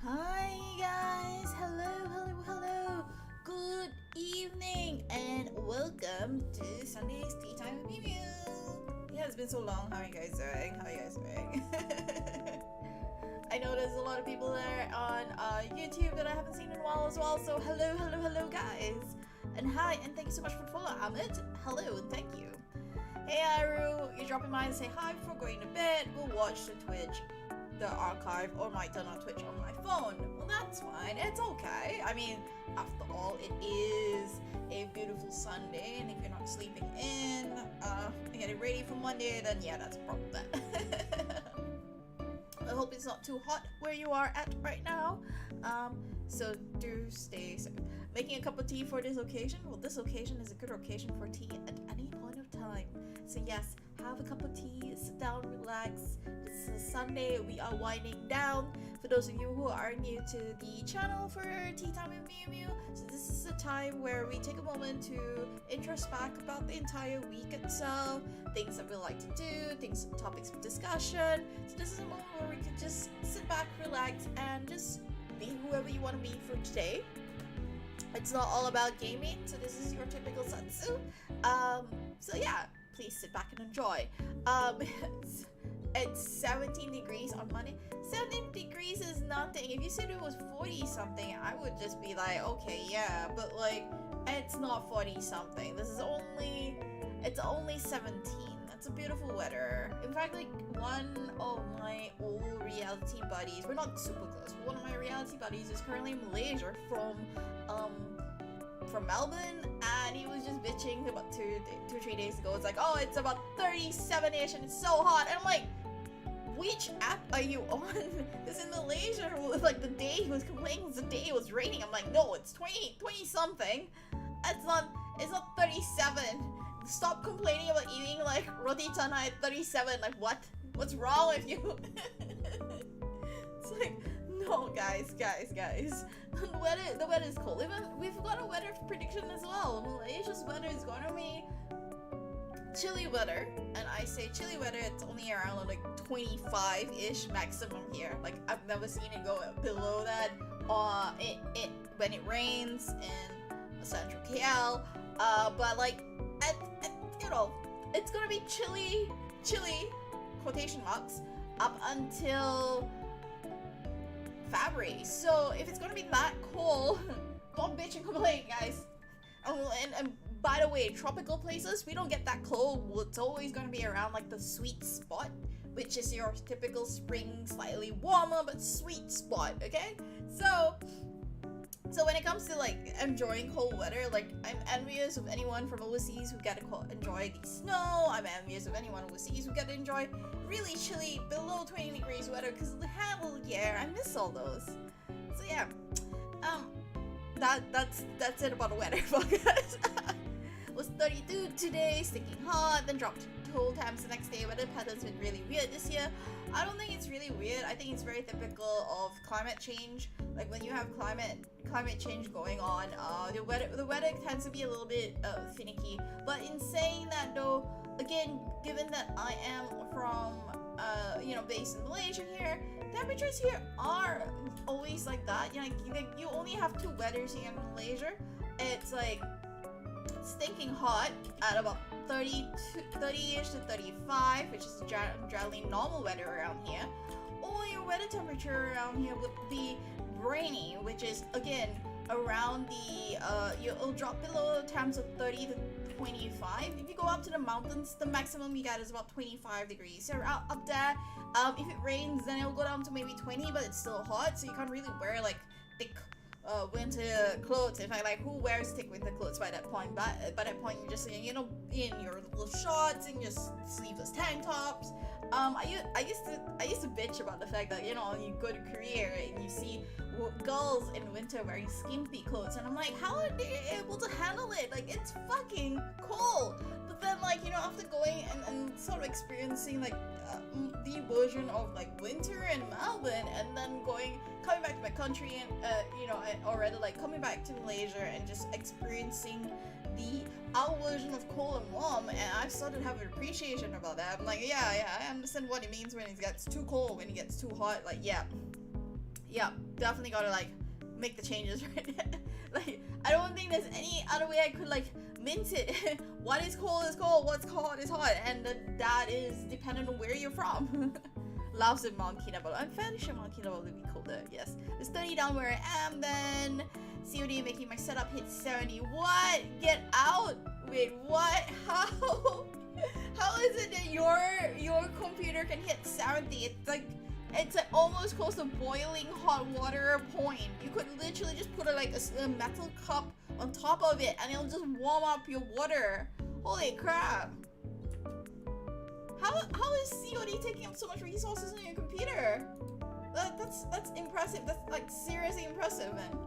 Hi guys, hello. Good evening and welcome to Sunday's Tea Time with Myu Myu. Yeah, it's been so long. How are you guys doing? I know there's a lot of people there on YouTube that I haven't seen in a while as well. So hello guys. And hi, and thank you so much for the follow. Amit, hello and thank you. Hey Aru, you're dropping by to say hi before going to bed. We'll watch the Twitch, the archive, or might turn on Twitch on my phone. Well, that's fine. It's okay. I mean, after all, it is a beautiful Sunday, and if you're not sleeping in, getting ready for Monday, then yeah, that's a problem then. I hope it's not too hot where you are at right now. So do stay safe. Making a cup of tea for this occasion? Well, this occasion is a good occasion for tea at any point of time. So yes, have a cup of tea, sit down, relax. This is Sunday, we are winding down. For those of you who are new to the channel for Tea Time with Myu Myu, so this is a time where we take a moment to introspect about the entire week itself, things that we like to do, topics of discussion. So this is a moment where we can just sit back, relax, and just be whoever you want to be for today. It's not all about gaming, so this is your typical Satsu. So yeah, please sit back and enjoy. It's 17 degrees on Monday. 17 degrees is nothing. If you said it was 40 something, I would just be like, okay, yeah, but like, it's not 40 something. It's only 17. That's a beautiful weather. In fact, like, one of my old reality buddies, we're not super close, but one of my reality buddies is currently in Malaysia from Melbourne, and he was just bitching about 2-3 days ago. It's like, oh, it's about 37ish and it's so hot, and I'm like, which app are you on? Because in Malaysia, like, the day he was complaining was the day it was raining. I'm like, no, it's 20 something. It's not 37. Stop complaining about eating like roti canai at 37. Like, what's wrong with you? It's like, No, guys. The weather is cold. Even we've got a weather prediction as well. Malaysia's weather is going to be chilly weather, and I say chilly weather. It's only around like 25-ish maximum here. Like I've never seen it go below that. It when it rains in central KL. But like at you know, it's gonna be chilly quotation marks up until February. So if it's gonna be that cold, don't bitch and complain, guys. And by the way, tropical places, we don't get that cold. It's always gonna be around like the sweet spot, which is your typical spring, slightly warmer but sweet spot. Okay, so when it comes to like enjoying cold weather, like I'm envious of anyone from overseas who get to enjoy the snow. I'm envious of anyone overseas who get to enjoy really chilly, below 20 degrees weather, because hell yeah, I miss all those. So yeah, that's it about the weather, guys. It was 32 today, sticking hot, then dropped to cold temps the next day. Weather pattern's been really weird this year. I don't think it's really weird. I think it's very typical of climate change. Like when you have climate change going on, the weather tends to be a little bit finicky. But in saying that though, again, given that I am from based in Malaysia here, temperatures here are always like that. You only have two weathers here in Malaysia. It's like stinking hot at about 30-ish to 35, which is generally normal weather around here. Or your weather temperature around here would be rainy, which is again around the it'll drop below temps of 30 to 25. If you go up to the mountains, the maximum you get is about 25 degrees. So up there, if it rains, then it'll go down to maybe 20, but it's still hot, so you can't really wear like thick winter clothes. In fact, like who wears thick winter clothes by that point? But by that point, you're just in your little shorts and just sleeveless tank tops. I used to bitch about the fact that you go to Korea and you see girls in winter wearing skimpy clothes, and I'm like, how are they able to handle it? Like it's fucking cold. But then after going and sort of experiencing like the version of like winter in Melbourne, and then coming back to my country and coming back to Malaysia and just experiencing our version of cold and warm, and I've started to have an appreciation about that. I'm like, yeah, I understand what it means when it gets too cold, when it gets too hot. Like, yeah, definitely gotta like make the changes right. Like, I don't think there's any other way I could like mint it. What is cold is cold, what's hot is hot, and that is dependent on where you're from. Loves in Mount Kinabalu. I'm fairly sure Mount Kinabalu will be colder. Yes, it's 30 down where I am. Then COD making my setup hit 70. What? Get out! Wait, what? How? How is it that your computer can hit 70? It's like almost close to boiling hot water point. You could literally just put a metal cup on top of it and it'll just warm up your water. Holy crap! How is COD taking up so much resources on your computer? That's impressive. That's like seriously impressive, man.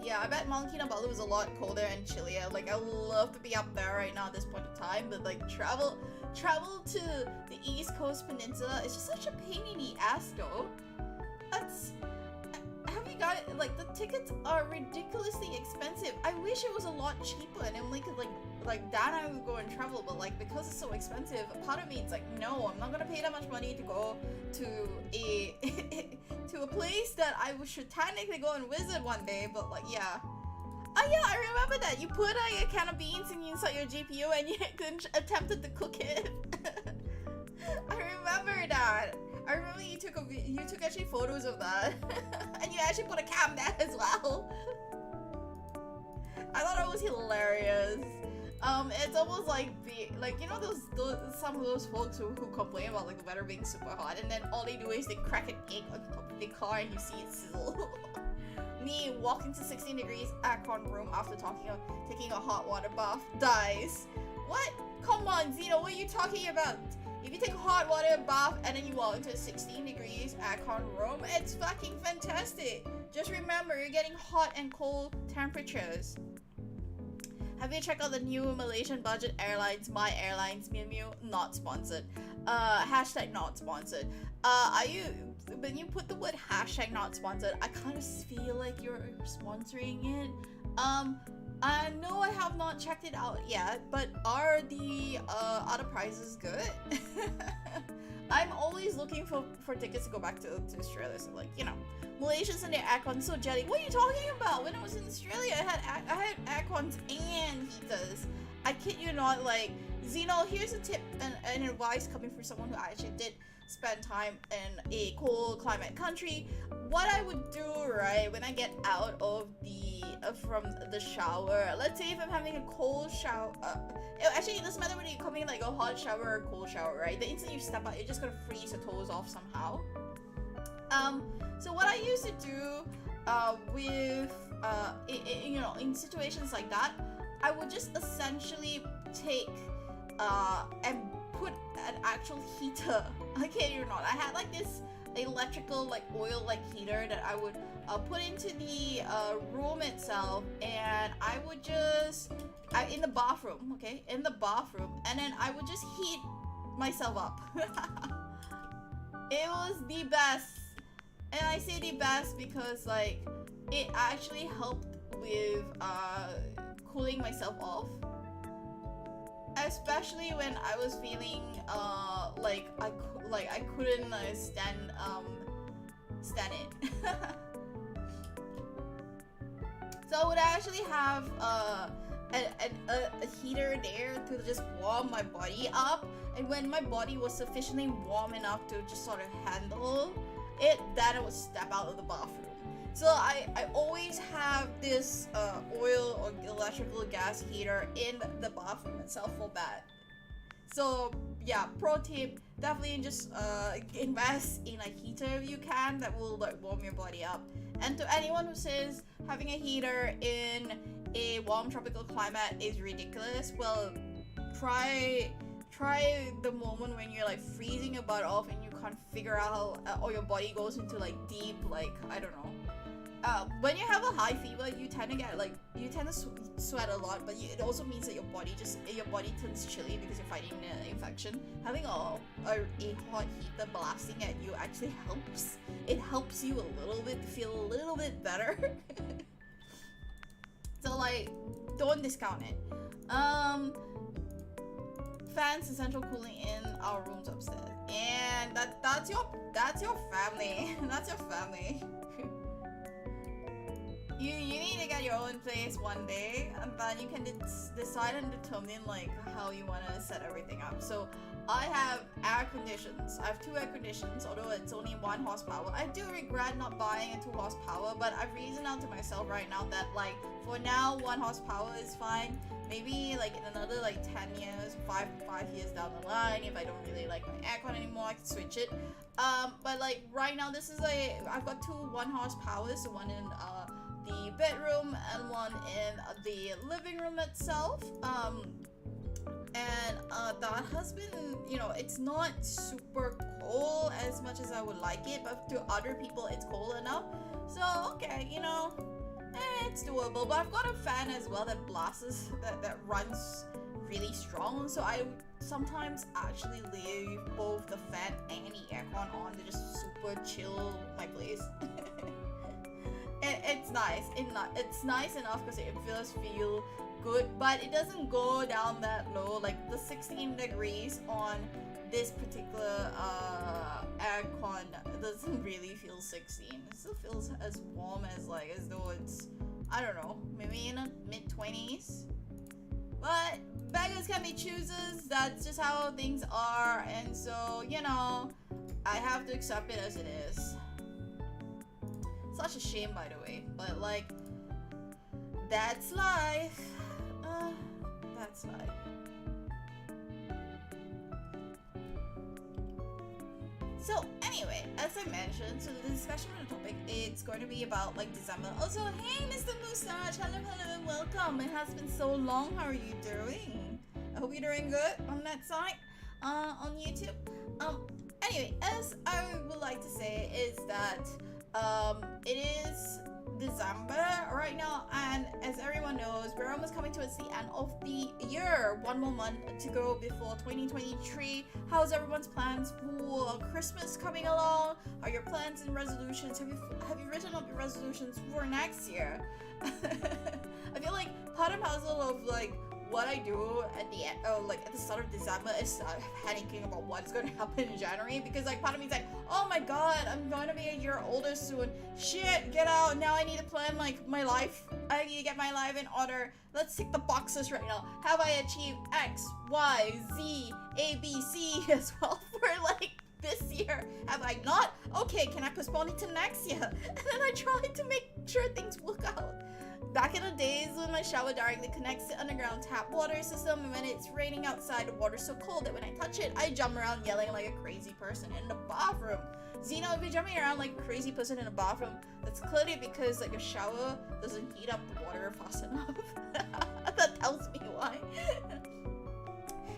Yeah, I bet Mount Kinabalu is a lot colder and chillier. Like, I would love to be up there right now at this point in time, but like travel to the East Coast Peninsula is just such a pain in the ass though. Have you got it? Like, the tickets are ridiculously expensive. I wish it was a lot cheaper and Emily could like Dad and I would go and travel, but like because it's so expensive, part of me it's like, no, I'm not gonna pay that much money to go to a to a place that I should technically go and visit one day. But like, yeah. Oh yeah, I remember that you put a can of beans inside your GPU and you attempted to cook it. I remember that. I remember you took actually photos of that, and you actually put a cam there as well. I thought it was hilarious. It's almost like those some of those folks who complain about like the weather being super hot, and then all they do is they crack an egg on top of the car and you see it sizzle. Me walking to 16 degrees aircon room after taking a hot water bath dies. What? Come on, Zeno, what are you talking about? If you take a hot water bath and then you walk into a 16 degrees aircon room, it's fucking fantastic. Just remember, you're getting hot and cold temperatures. Have you checked out the new Malaysian budget airlines, My Airlines, Myu Myu? Not sponsored. Hashtag not sponsored. Are you, when you put the word hashtag not sponsored, I kind of feel like you're sponsoring it. I know I have not checked it out yet, but are the other prices good? I'm always looking for tickets to go back to Australia. So like, you know, Malaysians and their aircons so jelly. What are you talking about? When I was in Australia, I had aircons and heaters. I kid you not. Like, Zeno, here's a tip and advice coming from someone who actually did spend time in a cold climate country. What I would do, right, when I get out of the from the shower, let's say if I'm having a cold shower, actually it doesn't matter whether you're coming like a hot shower or a cold shower, right? The instant you step out, you're just gonna freeze your toes off somehow. So what I used to do with you know, in situations like that, I would just essentially take and put an actual heater. I kid you not. I had like this electrical like oil like heater that I would put into the room itself, and I would just in the bathroom, okay, in the bathroom, and then I would just heat myself up. It was the best, and I say the best because like it actually helped with cooling myself off. Especially when I was feeling like I couldn't stand it. So I would actually have a heater there to just warm my body up, and when my body was sufficiently warm enough to just sort of handle it, then I would step out of the bathroom. So I always have this oil or electrical gas heater in the bathroom itself for that. So yeah, pro tip, definitely just invest in a heater if you can, that will like warm your body up. And to anyone who says having a heater in a warm tropical climate is ridiculous, well, try the moment when you're like freezing your butt off and you can't figure out how, or your body goes into like deep, like, I don't know. When you have a high fever, you tend to get like, you tend to sweat a lot, but it also means that your body turns chilly because you're fighting the infection. Having a hot heater blasting at you actually helps. It helps you a little bit to feel a little bit better. So like, don't discount it. Fans and central cooling in our rooms upstairs, and that's your family. That's your family. You need to get your own place one day, and then you can decide and determine like how you want to set everything up. So I have air conditions. I have 2 air conditions, although it's only 1 horsepower. I do regret not buying a 2 horsepower, but I've reasoned out to myself right now that like for now 1 horsepower is fine. Maybe like in another like 10 years, 5 years down the line, if I don't really like my aircon anymore, I can switch it. But like right now, this is I've got 2 1 horsepowers, so one in the bedroom and one in the living room itself. And that has been, you know, it's not super cold as much as I would like it, but to other people it's cold enough. So okay, you know, it's doable. But I've got a fan as well that blasts, that runs really strong, so I sometimes actually leave both the fan and the aircon on to just super chill my place. It's nice. It's nice enough because it does feel good, but it doesn't go down that low. Like the 16 degrees on this particular aircon doesn't really feel 16. It still feels as warm as like as though it's, I don't know, maybe in the mid-20s. But beggars can be choosers. That's just how things are, and so, you know, I have to accept it as it is. Such a shame, by the way, but like, that's life. That's life. So anyway, as I mentioned, so the discussion on the topic, it's going to be about like December. Also, hey Mr. Moustache, hello and welcome. It has been so long. How are you doing? I hope you're doing good on that side, on YouTube. Anyway, as I would like to say is that it is December right now, and as everyone knows, we're almost coming towards the end of the year. One more month to go before 2023. How's everyone's plans for Christmas coming along? Are your plans and resolutions? Have you written up your resolutions for next year? I feel like part and parcel of like what I do at the end, like at the start of December, is start panicking about what's going to happen in January, because like part of me is like, oh my god, I'm going to be a year older soon. Shit, get out. Now I need to plan like my life. I need to get my life in order. Let's tick the boxes right now. Have I achieved X, Y, Z, A, B, C as well for like this year? Have I not? Okay, can I postpone it to next year? And then I try to make sure things work out. Back in the days when my shower directly connects to underground tap water system, and when it's raining outside, the water's so cold that when I touch it, I jump around yelling like a crazy person in the bathroom. Zeno, if you're jumping around like a crazy person in a bathroom, that's clearly because like a shower doesn't heat up the water fast enough. That tells me why.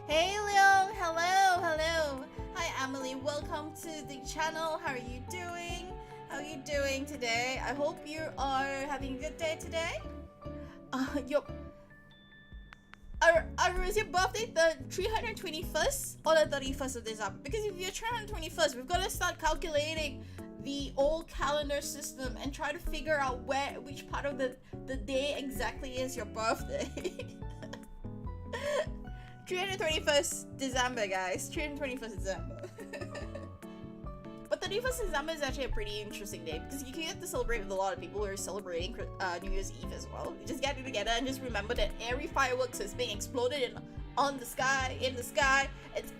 Hey Leon, hello. Hi Emily, welcome to the channel. How are you doing? How are you doing today? I hope you are having a good day today. Was your birthday the 321st or the 31st of December? Because if you're 321st, we've got to start calculating the old calendar system and try to figure out which part of the day exactly is your birthday. 321st December, guys. 321st December. But 31st December is actually a pretty interesting day because you can get to celebrate with a lot of people who are celebrating New Year's Eve as well. You just get together and just remember that every fireworks is being exploded in the sky. It's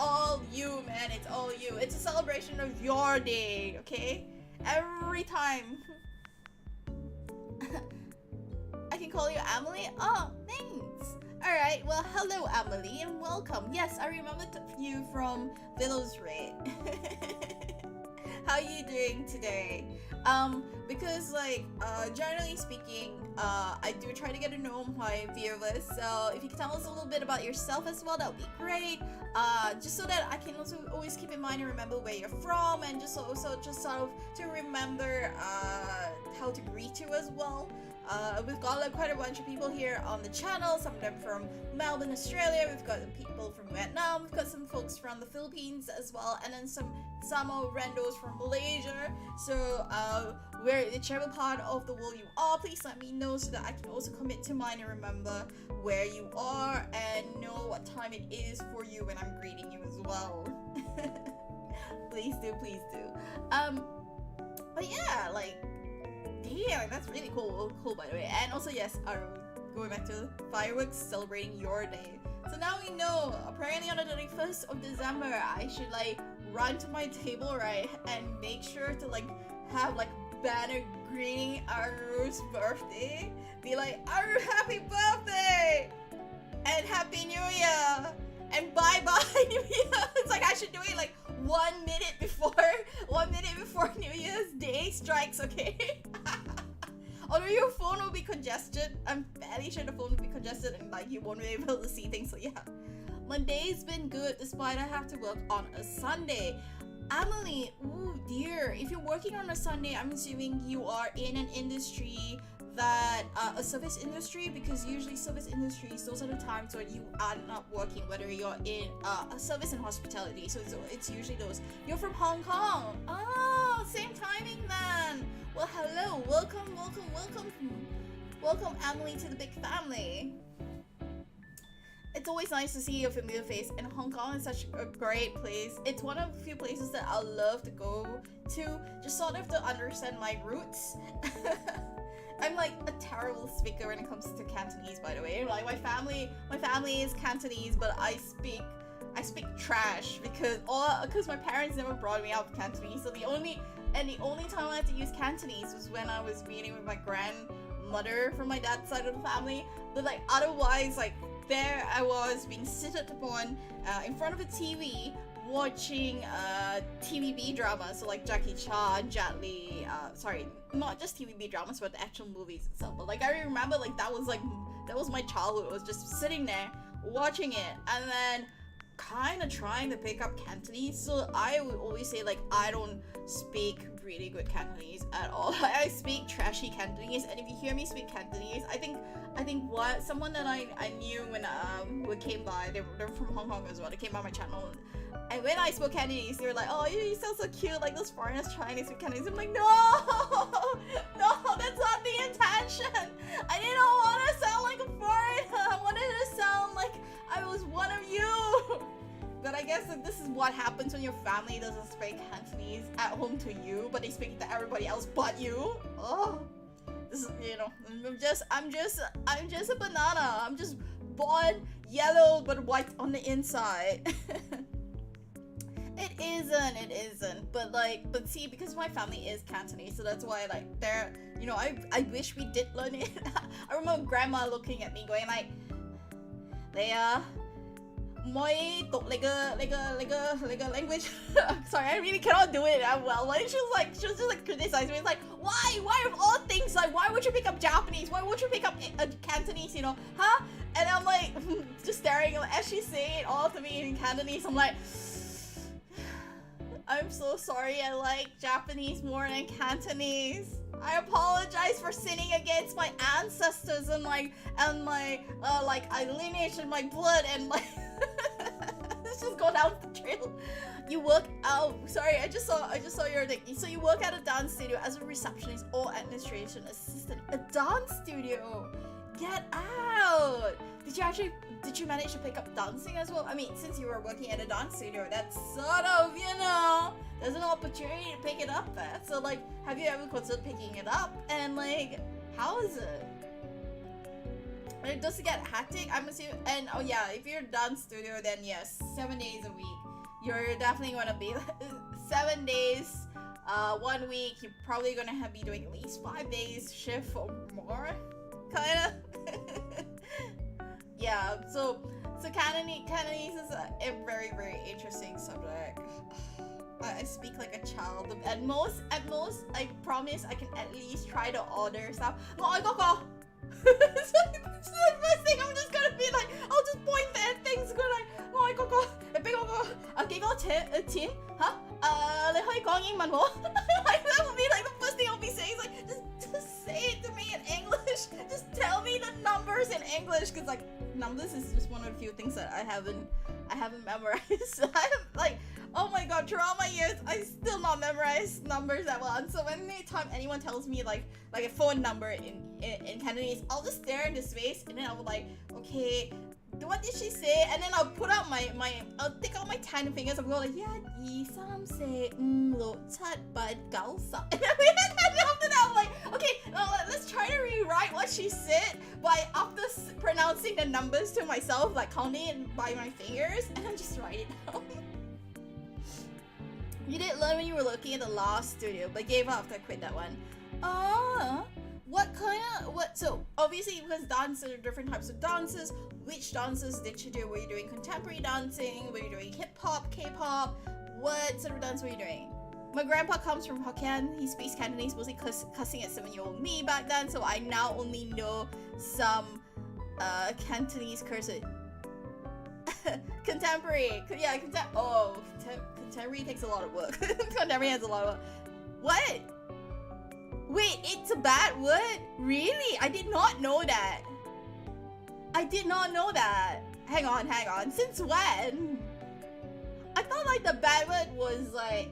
all you, man. It's all you. It's a celebration of your day, okay? Every time. I can call you Emily? Oh, thanks. Alright, well, hello Emily and welcome. Yes, I remembered you from Willow's Raid. How are you doing today? Because like, generally speaking, I do try to get to know my viewers, so if you can tell us a little bit about yourself as well, that would be great. Just so that I can also always keep in mind and remember where you're from, and just also just sort of to remember how to greet you as well. We've got like quite a bunch of people here on the channel, some of them from Melbourne, Australia, we've got people from Vietnam, we've got some folks from the Philippines as well, and then some randos from Malaysia. So whichever part of the world you are, please let me know so that I can also commit to mine and remember where you are and know what time it is for you when I'm greeting you as well. Please do. But yeah, like, damn, that's really cool by the way. And also yes, going back to fireworks, celebrating your day. So now we know, apparently on the 31st of December, I should like run to my table, right, and make sure to like have like banner greeting Aru's birthday. Be like, Aru, happy birthday! And happy New Year! And bye-bye New Year! It's like I should do it like 1 minute before New Year's Day strikes, okay? Although your phone will be congested, I'm fairly sure the phone will be congested and like you won't be able to see things, so yeah. My day's been good despite I have to work on a Sunday. Emily, ooh dear, if you're working on a Sunday, I'm assuming you are in an industry that, a service industry, because usually service industries, those are the times when you are not working, whether you're in a service and hospitality, so it's usually those. You're from Hong Kong. Oh, same timing then. Well, hello, welcome Emily to the big family. It's always nice to see your familiar face, and Hong Kong is such a great place. It's one of the few places that I love to go to, just sort of to understand my roots. I'm like a terrible speaker when it comes to Cantonese, by the way. Like my family is Cantonese, but I speak trash because my parents never brought me up Cantonese. So the only time I had to use Cantonese was when I was meeting with my grandmother from my dad's side of the family. But like otherwise, like there I was being seated upon in front of a TV watching TVB dramas, so like Jackie Chan, Jet Li, sorry, not just TVB dramas but the actual movies itself. But like I remember like that was my childhood. I was just sitting there watching it, and then kind of trying to pick up Cantonese, so I would always say like I don't speak really good Cantonese at all. I speak trashy Cantonese, and if you hear me speak Cantonese, I think what someone that I knew when came by, they're from Hong Kong as well. They came by my channel, and when I spoke Cantonese, they were like, "Oh, you sound so cute, like those foreigners trying to speak Cantonese." I'm like, no, no, that's not the intention. I didn't want to sound like a foreigner. I wanted to sound like I was one of you. But I guess that this is what happens when your family doesn't speak Cantonese at home to you, but they speak to everybody else but you. Oh, this is, you know, I'm just a banana. I'm just born yellow but white on the inside. It isn't. But see, because my family is Cantonese, so that's why like they're, you know, I wish we did learn it. I remember grandma looking at me going like, Leia, moi talk like a language. Sorry, I really cannot do it that well. Like she was just like criticizing me. It's like, why of all things, like why would you pick up Japanese? Why would you pick up Cantonese? You know, huh? And I'm like just staring as she's saying it all to me in Cantonese. I'm like, I'm so sorry. I like Japanese more than Cantonese. I apologize for sinning against my ancestors and my lineage and my blood and like let's just go down the trail. You work out. Sorry, I just saw your thing. So you work at a dance studio as a receptionist or administration assistant. A dance studio. Get out. Did you manage to pick up dancing as well? I mean, since you were working at a dance studio, that's sort of, you know, there's an opportunity to pick it up there. So like, have you ever considered picking it up? And like, how is it? Like, does it get hectic? I'm assuming. And oh yeah, if you're a dance studio, then yes, 7 days a week. You're definitely gonna be 7 days. 1 week, you're probably gonna be doing at least 5 days shift or more, kinda. Yeah, so Cantonese is a very, very interesting subject. I speak like a child. At most, I promise I can at least try to order stuff. No, I got go. It's the first thing I'm just gonna be like, I'll just point at things, go like, no, I got go. 俾我個幾多錢嚇？你可以講英文喎。Like that would be like the first thing I'll be saying. It's like just say it to me in English. Just tell me the numbers in English, because like numbers is just one of the few things that I haven't memorized. I have like, oh my god, throughout my years I still not memorize numbers that well. And so anytime anyone tells me like a phone number in Cantonese, I'll just stare into space and then I'll be like, okay, what did she say? And then I'll put out I'll take out my 10 fingers and go like, yeah, 2, 3, 4, 5, 6, 8, 9, 10. And then after that I'm like, okay, let's try to rewrite what she said by after pronouncing the numbers to myself, like counting it by my fingers, and then just write it down. You did learn when you were looking at the last studio, but gave up after I quit that one. So obviously because dances are different types of dances, which dances did you do? Were you doing contemporary dancing? Were you doing hip-hop, K-pop? What sort of dance were you doing? My grandpa comes from Hokkien. He speaks Cantonese, mostly cussing at 7-year-old me back then, so I now only know some Cantonese curses. Contemporary. Yeah, contemporary takes a lot of work. Contemporary has a lot of work. What? Wait, it's a bad word? Really? I did not know that. I did not know that. Hang on. Since when? I thought like the bad word was like,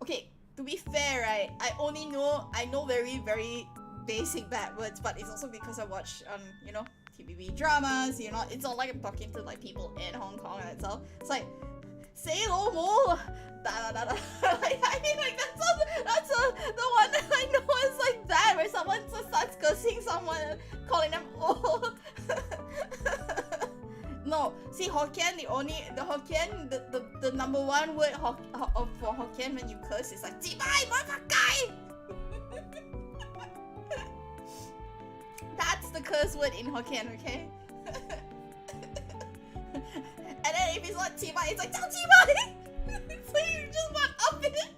okay, to be fair, right? I know very, very basic bad words, but it's also because I watch, you know, TVB dramas, you know, it's not like I'm talking to like people in Hong Kong and itself. It's like, say no more. Like, I mean, like that's the one that I know is like that, where someone just starts cursing someone, calling them old. No, see Hokkien, the number one word for Hokkien when you curse is like 雞掰, motherfucker. That's the curse word in Hokkien, okay? And then if it's not 雞掰, it's like 叫雞掰. So you just want up it.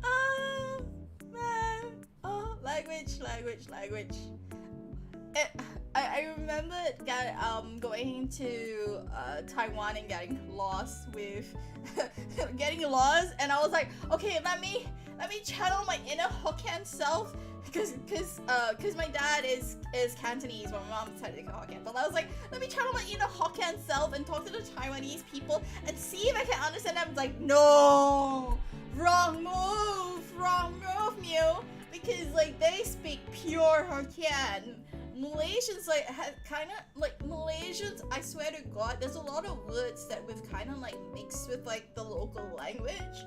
Oh man. Oh, language. remember going to Taiwan and getting lost with getting lost, and I was like, okay, let me channel my inner Hokkien self, because my dad is Cantonese, but my mom's technically Hokkien. But I was like, let me channel my inner Hokkien self and talk to the Taiwanese people and see if I can understand them. It's like, no, wrong move, Myu, because like they speak pure Hokkien. Malaysians Malaysians, I swear to God, there's a lot of words that we've kind of like mixed with like the local language.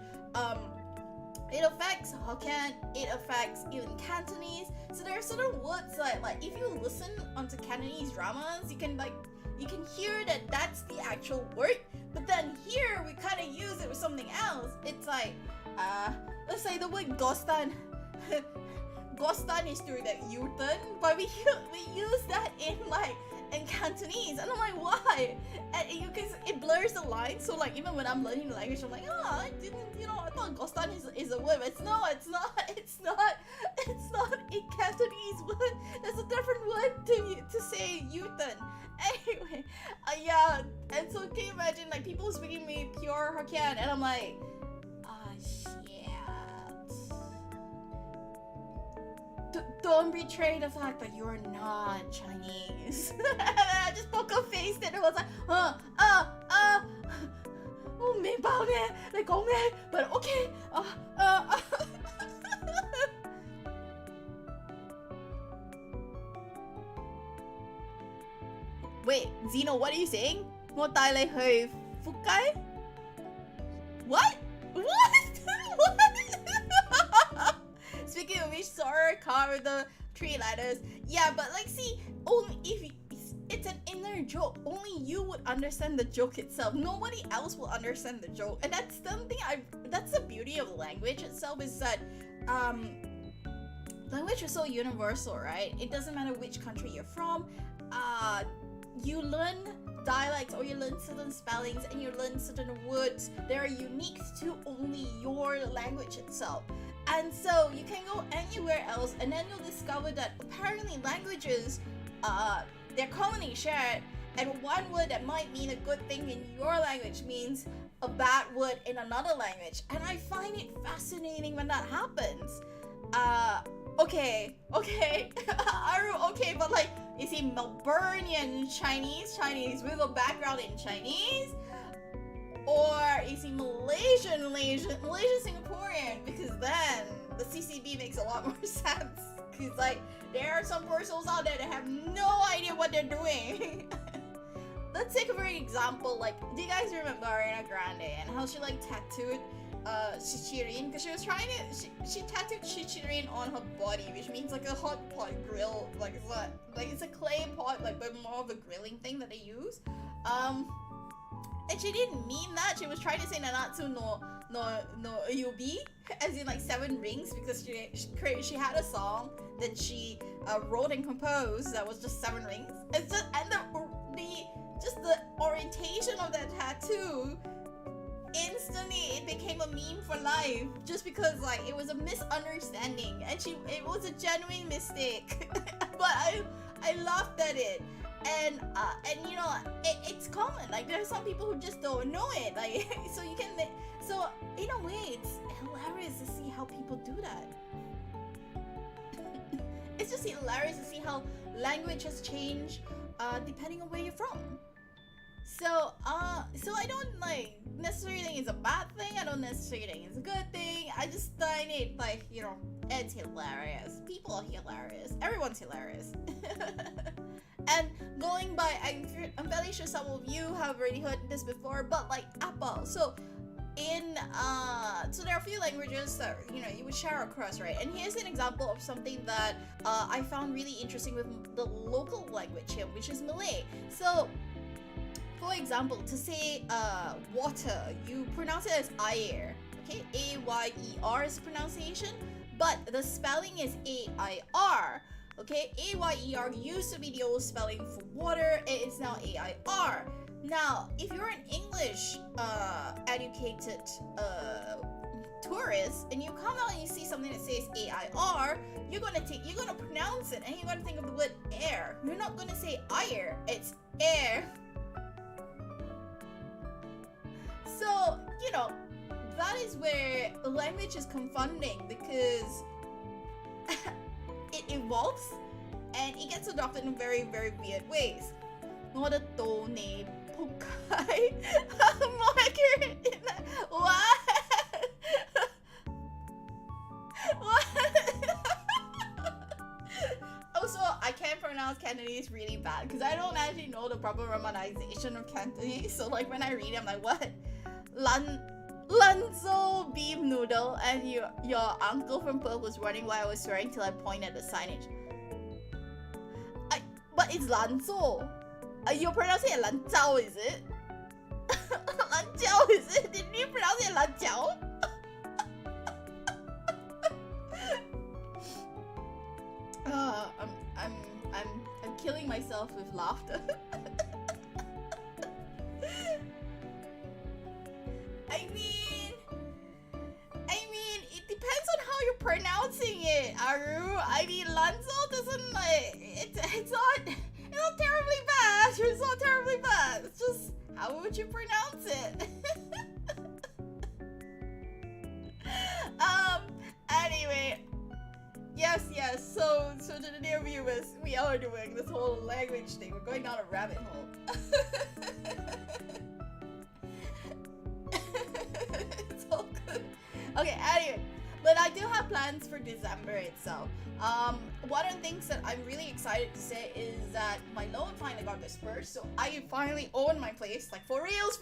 It affects Hokkien, it affects even Cantonese. So there are certain words that like if you listen onto Cantonese dramas, you can hear that that's the actual word, but then here we kind of use it with something else. It's like let's say the word ghostan. Ghostan is doing that U-turn, but we use that in Cantonese, and I'm like, why? And it blurs the line. So like even when I'm learning the language, I'm like, I didn't, I thought ghostan is a word, but it's not a Cantonese word. There's a different word to say U-turn. Anyway, yeah, and so can you imagine like people speaking me pure Hokkien, and I'm like, don't betray the fact that you're not Chinese. And then I just poker faced it and was like, 我明白咩？你講咩？ But okay. Wait, Zeno, what are you saying? 我帶你去福街? What? What? Speaking of which, sorry, car with the 3 letters. Yeah, but like, see, only if it's an inner joke, only you would understand the joke itself. Nobody else will understand the joke, and that's something that's the beauty of language itself, is that language is so universal, right? It doesn't matter which country you're from. You learn dialects, or you learn certain spellings, and you learn certain words that are unique to only your language itself. And so you can go anywhere else, and then you'll discover that apparently languages, they're commonly shared, and one word that might mean a good thing in your language means a bad word in another language. And I find it fascinating when that happens. Okay, but like, is he Melbourneian Chinese with a background in Chinese? Or is he Malaysian Singaporean? Because then the CCB makes a lot more sense. Because like, there are some persons out there that have no idea what they're doing. Let's take a very example. Like, do you guys remember Ariana Grande and how she like tattooed Chichirin? Because she was trying to, she tattooed Chichirin on her body, which means like a hot pot grill. Like it's a clay pot, like, but more of a grilling thing that they use. And she didn't mean that. She was trying to say Nanatsu no Yubi, as in like 7 rings, because she had a song that she wrote and composed that was just 7 rings. It's just, and the orientation of that tattoo, instantly it became a meme for life, just because like it was a misunderstanding, and it was a genuine mistake. But I laughed at it. And it's common. Like, there are some people who just don't know it. Like, so in a way, it's hilarious to see how people do that. It's just hilarious to see how language has changed depending on where you're from. So I don't like necessarily think it's a bad thing. I don't necessarily think it's a good thing. I just find it like, it's hilarious. People are hilarious. Everyone's hilarious. And going by, I'm fairly sure some of you have already heard this before, but like apple. So so there are a few languages that you would share across, right? And here's an example of something that I found really interesting with the local language here, which is Malay. So, for example, to say water, you pronounce it as air. Okay, A-Y-E-R is the pronunciation, but the spelling is A-I-R. Okay, A-Y-E-R used to be the old spelling for water. It is now A-I-R. Now, if you're an English educated tourist and you come out and you see something that says AIR, you're gonna pronounce it and you're gonna think of the word air. You're not gonna say air, it's air. So, you know, that is where language is confounding because it evolves and it gets adopted in very, very weird ways. What? More accurate in that. What? What? Also, I can't pronounce Cantonese really bad because I don't actually know the proper romanization of Cantonese. So like when I read it, I'm like, what? Lanzo beef noodle, and your uncle from Perth was running while I was swearing till I pointed at the signage. But it's Lanzo. You're pronouncing it Lanzao, is it? Lanzao, is it? Didn't you pronounce it Lanzao? I'm killing myself with laughter. I mean, it depends on how you're pronouncing it, Aru. I mean, Lanzo doesn't like it's not terribly bad. It's not terribly bad. It's just how would you pronounce it? Anyway, yes. So to the dear viewers, we are doing this whole language thing. We're going down a rabbit hole. It's all good. Okay, anyway, but I do have plans for December itself. One of the things that I'm really excited to say is that my loan finally got dispersed, so I finally own my place. Like for reals,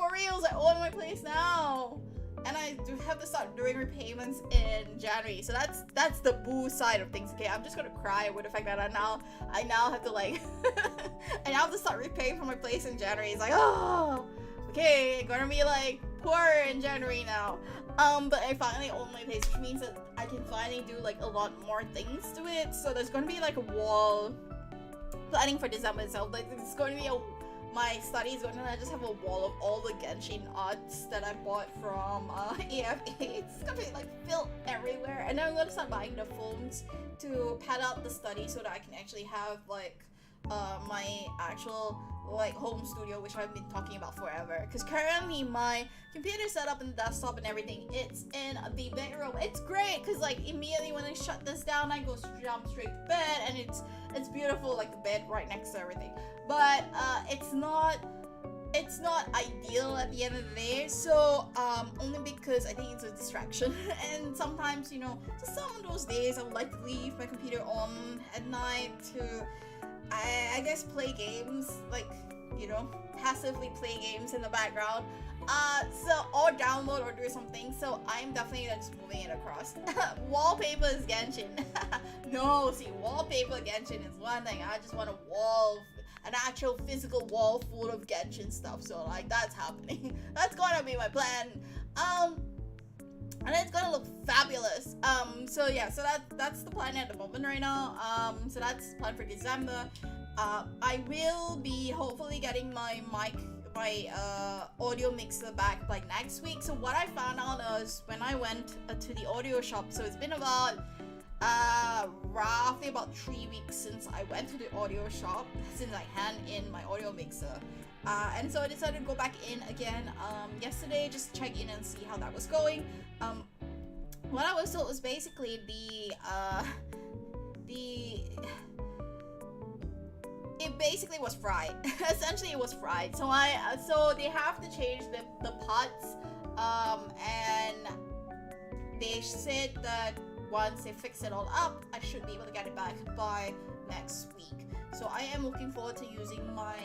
I own my place now. And I do have to start doing repayments in January. So that's the boo side of things. Okay, I'm just gonna cry with the fact that I now have to like I now have to start repaying for my place in January. It's like, oh, okay, gonna be like poor in January now. But I finally own my place, which means that I can finally do like a lot more things to it. So there's gonna be like a wall planning for December itself. Like it's going to be my study is going to just have a wall of all the Genshin arts that I bought from AFA. It's gonna be like filled everywhere, and then I'm gonna start buying the foams to pad out the study so that I can actually have like my actual like home studio, which I've been talking about forever. Because currently my computer setup and desktop and everything, it's in the bedroom. It's great because like immediately when I shut this down, I go jump straight to bed, and it's beautiful, like the bed right next to everything. But it's not ideal at the end of the day. So only because I think it's a distraction, and sometimes, you know, just some of those days I would like to leave my computer on at night to I guess play games, like, you know, passively play games in the background, or download or do something. So I'm definitely just moving it across. Wallpaper is Genshin. No, see, wallpaper Genshin is one thing. I just want an actual physical wall full of Genshin stuff. So like that's happening. That's gonna be my plan. And it's gonna look fabulous. So yeah, so that's the plan at the moment right now. So that's the plan for December. I will be hopefully getting my audio mixer back by next week. So what I found out is when I went to the audio shop, so it's been about roughly about 3 weeks since I went to the audio shop, since I hand in my audio mixer. And so I decided to go back in again yesterday, just to check in and see how that was going. What I was told was basically it basically was fried. Essentially it was fried. So so they have to change the pots, and they said that once they fix it all up, I should be able to get it back by next week. So I am looking forward to using my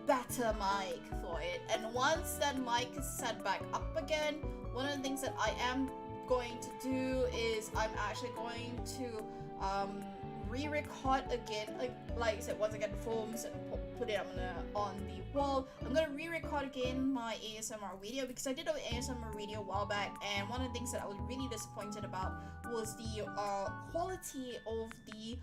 better mic for it. And once that mic is set back up again, one of the things that I am going to do is I'm actually going to re-record again, like I said, once I get the foams and put it on the wall, I'm gonna re-record again my ASMR video, because I did an ASMR video a while back, and one of the things that I was really disappointed about was the quality of the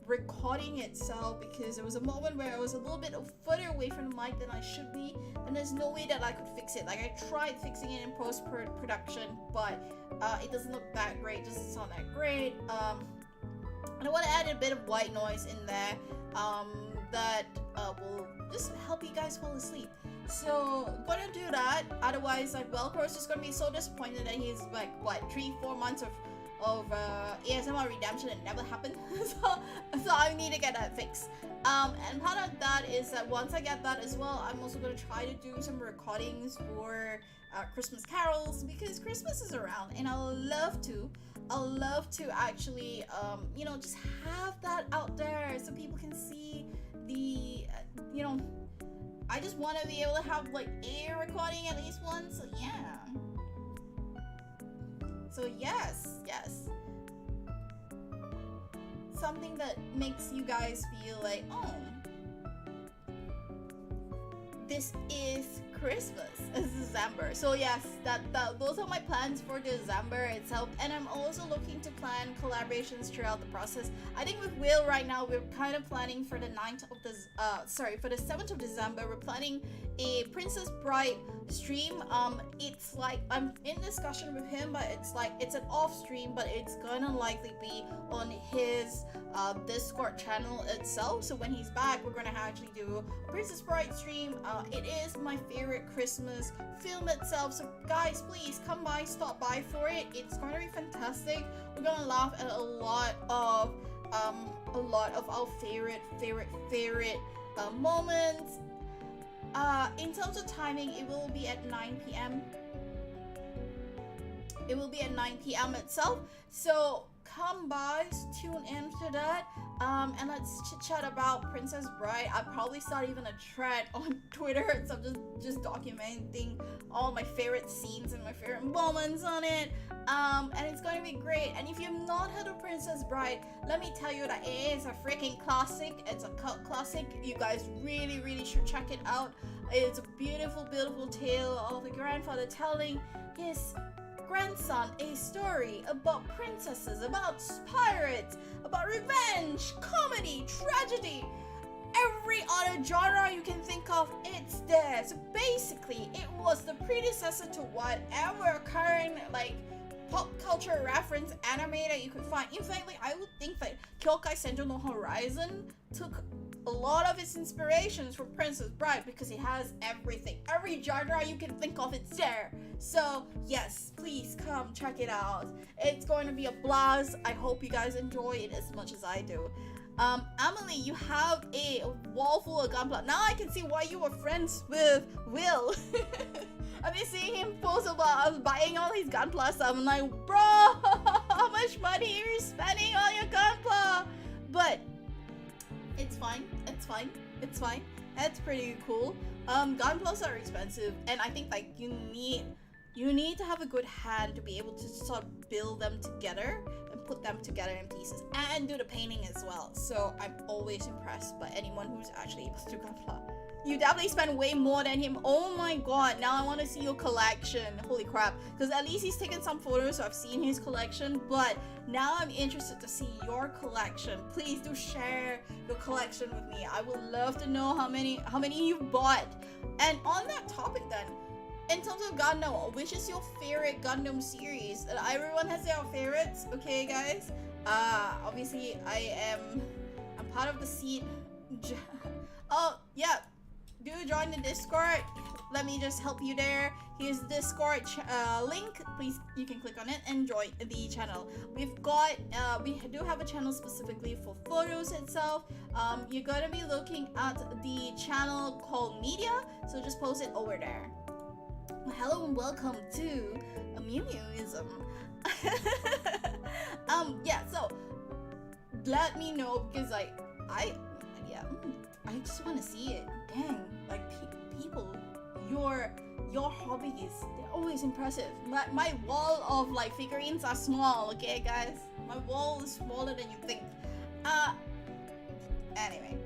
recording itself, because there was a moment where I was a little bit further away from the mic than I should be, and there's no way that I could fix it. Like, I tried fixing it in post-production, but it doesn't look that great, it doesn't sound that great. And I want to add a bit of white noise in there that will just help you guys fall asleep. So I'm gonna do that. Otherwise, like, Velcro's just gonna be so disappointed that he's like, what, 3-4 months of ASMR redemption and never happened. so I need to get that fixed. And part of that is that once I get that as well, I'm also gonna try to do some recordings for Christmas carols, because Christmas is around, and I'll love to actually you know, just have that out there so people can see the you know, I just want to be able to have like a recording at least once. So yeah. So yes, something that makes you guys feel like, oh, this is Christmas. It's December. So yes, those are my plans for December itself, and I'm also looking to plan collaborations throughout the process. I think with Will right now, we're kind of planning for the 7th of December, we're planning a Princess Bride stream. It's like, I'm in discussion with him, but it's like, it's an off stream, but it's gonna likely be on his Discord channel itself. So when he's back, we're gonna actually do a Princess Bride stream. It is my favorite Christmas film itself, so guys, please come by, stop by for it. It's going to be fantastic. We're gonna laugh at a lot of our favorite moments. In terms of timing, it will be at 9 p.m. It will be at 9 p.m. itself, so come by, tune in to that, and let's chit chat about Princess Bride. I'll probably start even a thread on Twitter, so I'm just documenting all my favorite scenes and my favorite moments on it, and it's going to be great. And if you've not heard of Princess Bride, let me tell you that it is a freaking classic. It's a cult classic. You guys really should check it out. It's a beautiful tale of the grandfather telling his grandson a story about princesses, about pirates, about revenge, comedy, tragedy, every other genre you can think of, it's there. So basically, it was the predecessor to whatever current like pop culture reference anime that you could find. In fact, like, I would think that Kyokai Senju no Horizon took a lot of its inspirations from Princess Bride, because it has everything, every genre you can think of, it's there. So yes, please come check it out. It's going to be a blast. I hope you guys enjoy it as much as I do. Emily, you have a wall full of gunpla. Now I can see why you were friends with Will. I've been seeing him post about us buying all these gunpla stuff. I'm like, bro, how much money are you spending on your gunpla? But it's fine. That's pretty cool. Gunplas are expensive, and I think like you need to have a good hand to be able to sort of build them together and put them together in pieces and do the painting as well. So I'm always impressed by anyone who's actually able to do gunpla. You definitely spend way more than him. Oh my god, now I want to see your collection. Holy crap. Because at least he's taken some photos, so I've seen his collection, but now I'm interested to see your collection. Please do share your collection with me. I would love to know how many you've bought. And on that topic then, in terms of Gundam, which is your favorite Gundam series? Everyone has their favorites, okay guys? Obviously I'm part of the seed. Oh yeah, do join the Discord. Let me just help you there. Here's the Discord link. Please, you can click on it and join the channel. We've got we do have a channel specifically for photos itself. You're gonna be looking at the channel called Media, so just post it over there. Hello and welcome to Myu Myuism. Yeah, so let me know, because like I just want to see it. Dang, like people, your hobbies, they're always impressive. My wall of like figurines are small, okay guys? My wall is smaller than you think. Anyway,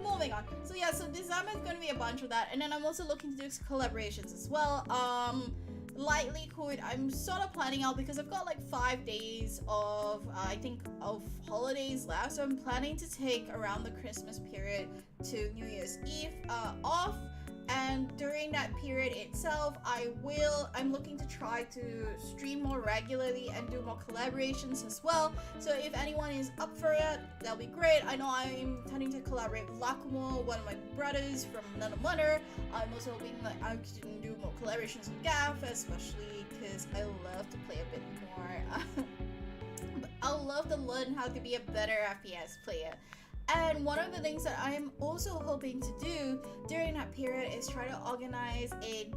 moving on. So yeah, so December is going to be a bunch of that, and then I'm also looking to do collaborations as well. likelihood, I'm sort of planning out because I've got like 5 days of I think of holidays left, so I'm planning to take around the Christmas period to New Year's Eve off. And during that period itself, I'm looking to try to stream more regularly and do more collaborations as well. So if anyone is up for it, that'll be great. I know I'm intending to collaborate with Lakumo, one of my brothers from another mother. I'm also hoping that I can do more collaborations with Gav, especially because I love to play a bit more. But I love to learn how to be a better FPS player. And one of the things that I am also hoping to do during that period is try to organize a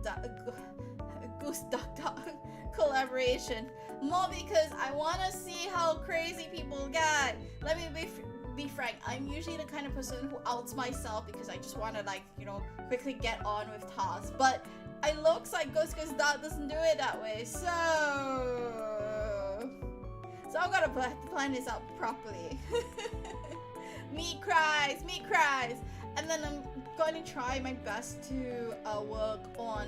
Goose Duck Dog collaboration. More because I want to see how crazy people get. Let me be frank, I'm usually the kind of person who outs myself because I just want to, like, you know, quickly get on with tasks. But it looks like Goose Duck doesn't do it that way. So I'm gonna plan this out properly. Meat cries, and then I'm going to try my best to work on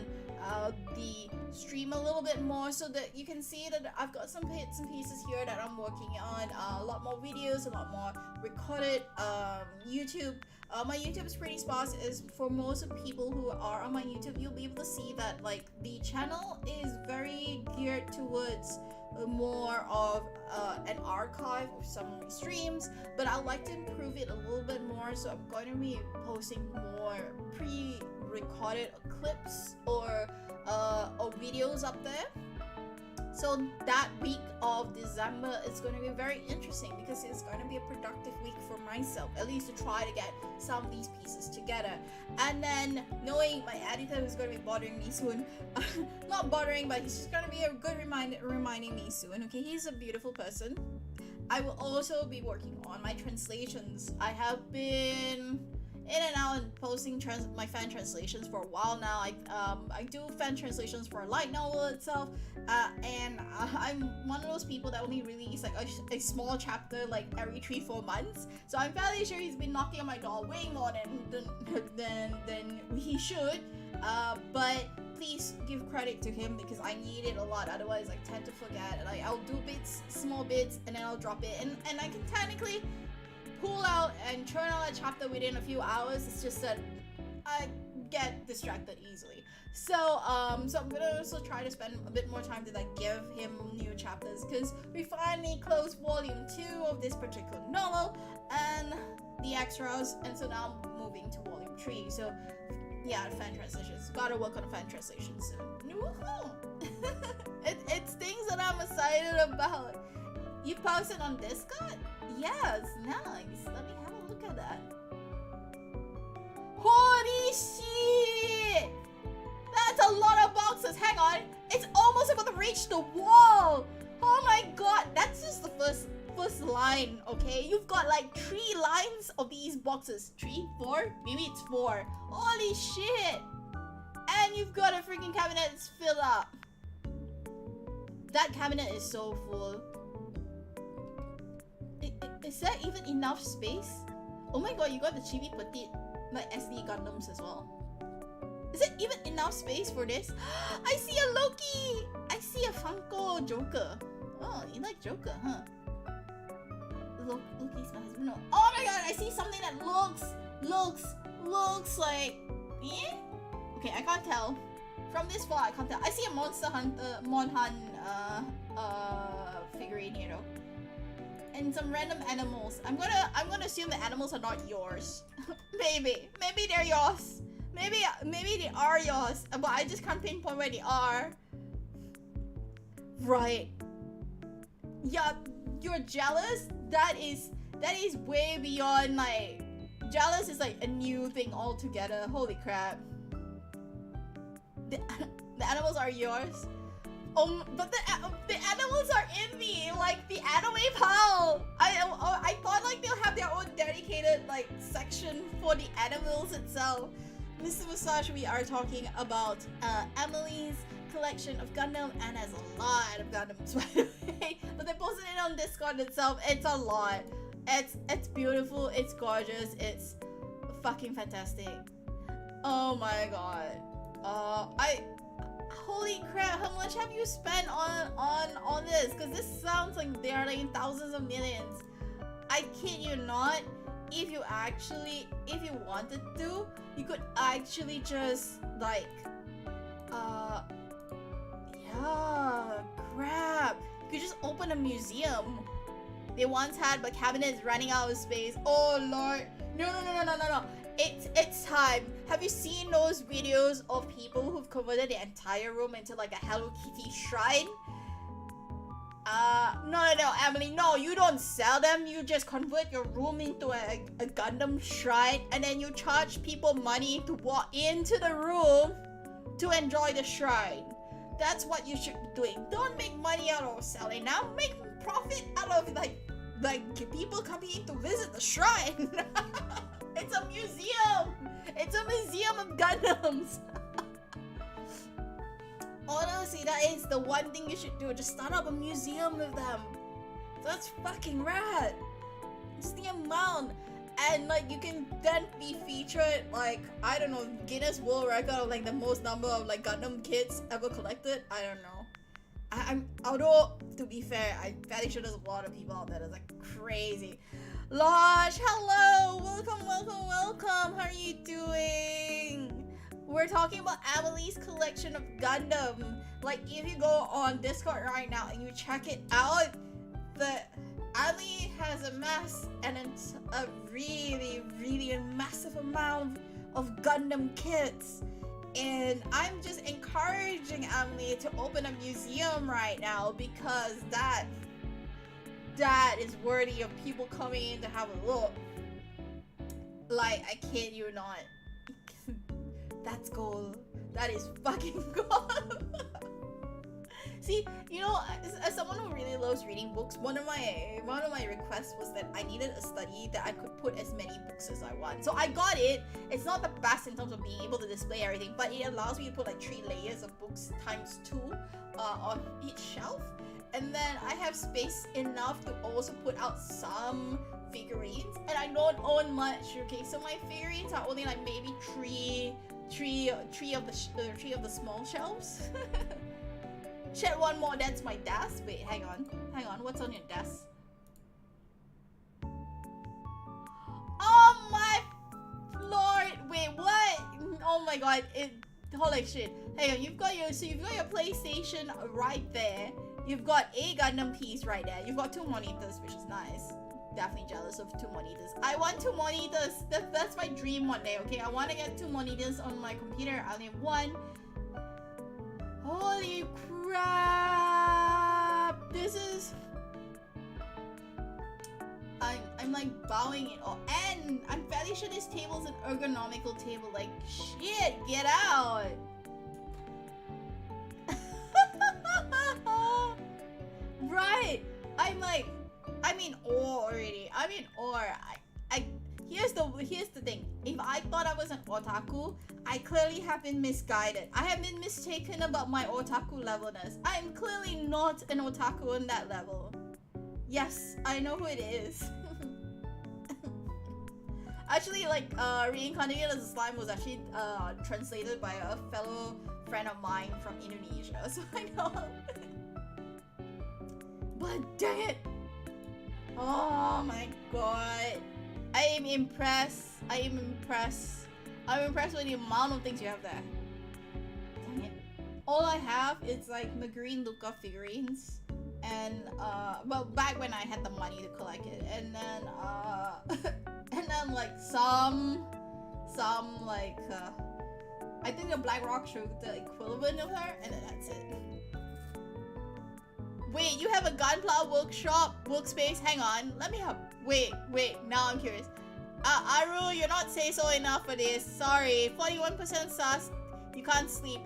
the stream a little bit more so that you can see that I've got some bits and pieces here that I'm working on, a lot more videos, a lot more recorded YouTube. My YouTube is pretty sparse. Is for most of people who are on my YouTube, you'll be able to see that like the channel is very geared towards more of an archive of some of my streams, but I'd like to improve it a little bit more, so I'm going to be posting more pre-recorded clips or videos up there. So that week of December is going to be very interesting because it's going to be a productive week for myself, at least to try to get some of these pieces together. And then knowing my editor who's going to be bothering me soon, not bothering, but he's just going to be a good reminding me soon. Okay, he's a beautiful person. I will also be working on my translations. I have been in and out and posting my fan translations for a while now. I do fan translations for a light novel itself, and I'm one of those people that only release like a small chapter like every 3-4 months. So I'm fairly sure he's been knocking on my door way more than he should. But please give credit to him because I need it a lot. Otherwise, I tend to forget. Like I'll do small bits, and then I'll drop it, and I can technically pull out and churn out a chapter within a few hours. It's just that I get distracted easily. So I'm gonna also try to spend a bit more time to like give him new chapters because we finally closed volume 2 of this particular novel and the extras, and so now I'm moving to volume 3. So yeah, fan translations. Gotta work on fan translations soon. Woohoo! It's things that I'm excited about. You posted on Discord? Yes, nice. Let me have a look at that. Holy shit! That's a lot of boxes. Hang on. It's almost about to reach the wall. Oh my god. That's just the first line, okay? You've got like 3 lines of these boxes. 3, 4? Maybe it's 4. Holy shit! And you've got a freaking cabinet that's filled up. That cabinet is so full. Is there even enough space? Oh my god, you got the chibi petite like SD Gundams as well. Is it even enough space for this? I see a Loki! I see a Funko Joker. Oh, you like Joker, huh? Loki's my husband. No. Oh my god, I see something that looks like... Eh? Okay, I can't tell. From this far, I can't tell. I see a Monster Hunter, Monhan figurine here though. And some random animals. I'm gonna assume the animals are not yours. Maybe they're yours. Maybe they are yours, but I just can't pinpoint where they are. Right. Yeah, you're jealous? That is way beyond like... Jealous is like a new thing altogether. Holy crap. The animals are yours? But the animals are in me, like the anime pal. I thought like they'll have their own dedicated like section for the animals itself. Mr. Massage, we are talking about Emily's collection of Gundam, and there's a lot of Gundams by the way. But they posted it on Discord itself. It's a lot. It's beautiful. It's gorgeous. It's fucking fantastic. Oh my god. holy crap, how much have you spent on this? Because this sounds like they are like in thousands of millions. I kid you not, if you wanted to, you could actually just like yeah, crap. You could just open a museum. They once had, but cabinet is running out of space. Oh lord. No. It's time. Have you seen those videos of people who've converted the entire room into like a Hello Kitty shrine? No, Emily, no, you don't sell them. You just convert your room into a Gundam shrine, and then you charge people money to walk into the room to enjoy the shrine. That's what you should be doing. Don't make money out of selling now. Make profit out of like people coming in to visit the shrine. It's a museum. It's a museum of Gundams. Honestly, that is the one thing you should do. Just start up a museum of them. That's fucking rad. It's the amount. And like you can then be featured like, I don't know, Guinness World Record of like the most number of like Gundam kits ever collected. I don't know. Although to be fair, I'm fairly sure there's a lot of people out there that's like crazy. Lodge, hello! Welcome! How are you doing? We're talking about Emily's collection of Gundam. Like, if you go on Discord right now and you check it out, Emily has amassed a really massive amount of Gundam kits. And I'm just encouraging Emily to open a museum right now because that is worthy of people coming in to have a look. Like, I kid you not. That's gold. That is fucking gold. See, you know, as someone who really loves reading books, one of my requests was that I needed a study that I could put as many books as I want. So I got it. It's not the best in terms of being able to display everything, but it allows me to put like 3 layers of books times 2 on each shelf. And then I have space enough to also put out some figurines, and I don't own much. Okay, so my figurines are only like maybe three of the small shelves. Shed one more. That's my desk. Wait, hang on. What's on your desk? Oh my lord! Wait, what? Oh my god! Holy shit! Hang on. You've got your PlayStation right there. You've got a Gundam piece right there. You've got 2 monitors, which is nice. Definitely jealous of 2 monitors. I want 2 monitors. That's my dream one day, okay? I want to get 2 monitors on my computer. I only have 1. Holy crap! This is... I'm like bowing it all. And I'm fairly sure this table is an ergonomical table. Like, shit, get out! Right! I'm in awe already. I'm in awe. Here's the thing. If I thought I was an otaku, I clearly have been misguided. I have been mistaken about my otaku levelness. I am clearly not an otaku on that level. Yes, I know who it is. Actually, like, Reincarnated as a Slime was actually translated by a fellow friend of mine from Indonesia, so I know. But dang it! Oh my god. I am impressed. I'm impressed with the amount of things you have there. Dang it. All I have is like Green Luca figurines. And well, back when I had the money to collect it. And then and then like some like I think the Black Rock showed the equivalent of her, and then that's it. Wait, you have a Gunpla workspace? Hang on, let me have. Wait, now I'm curious. Aru, you're not say so enough for this. Sorry, 41% sus. You can't sleep.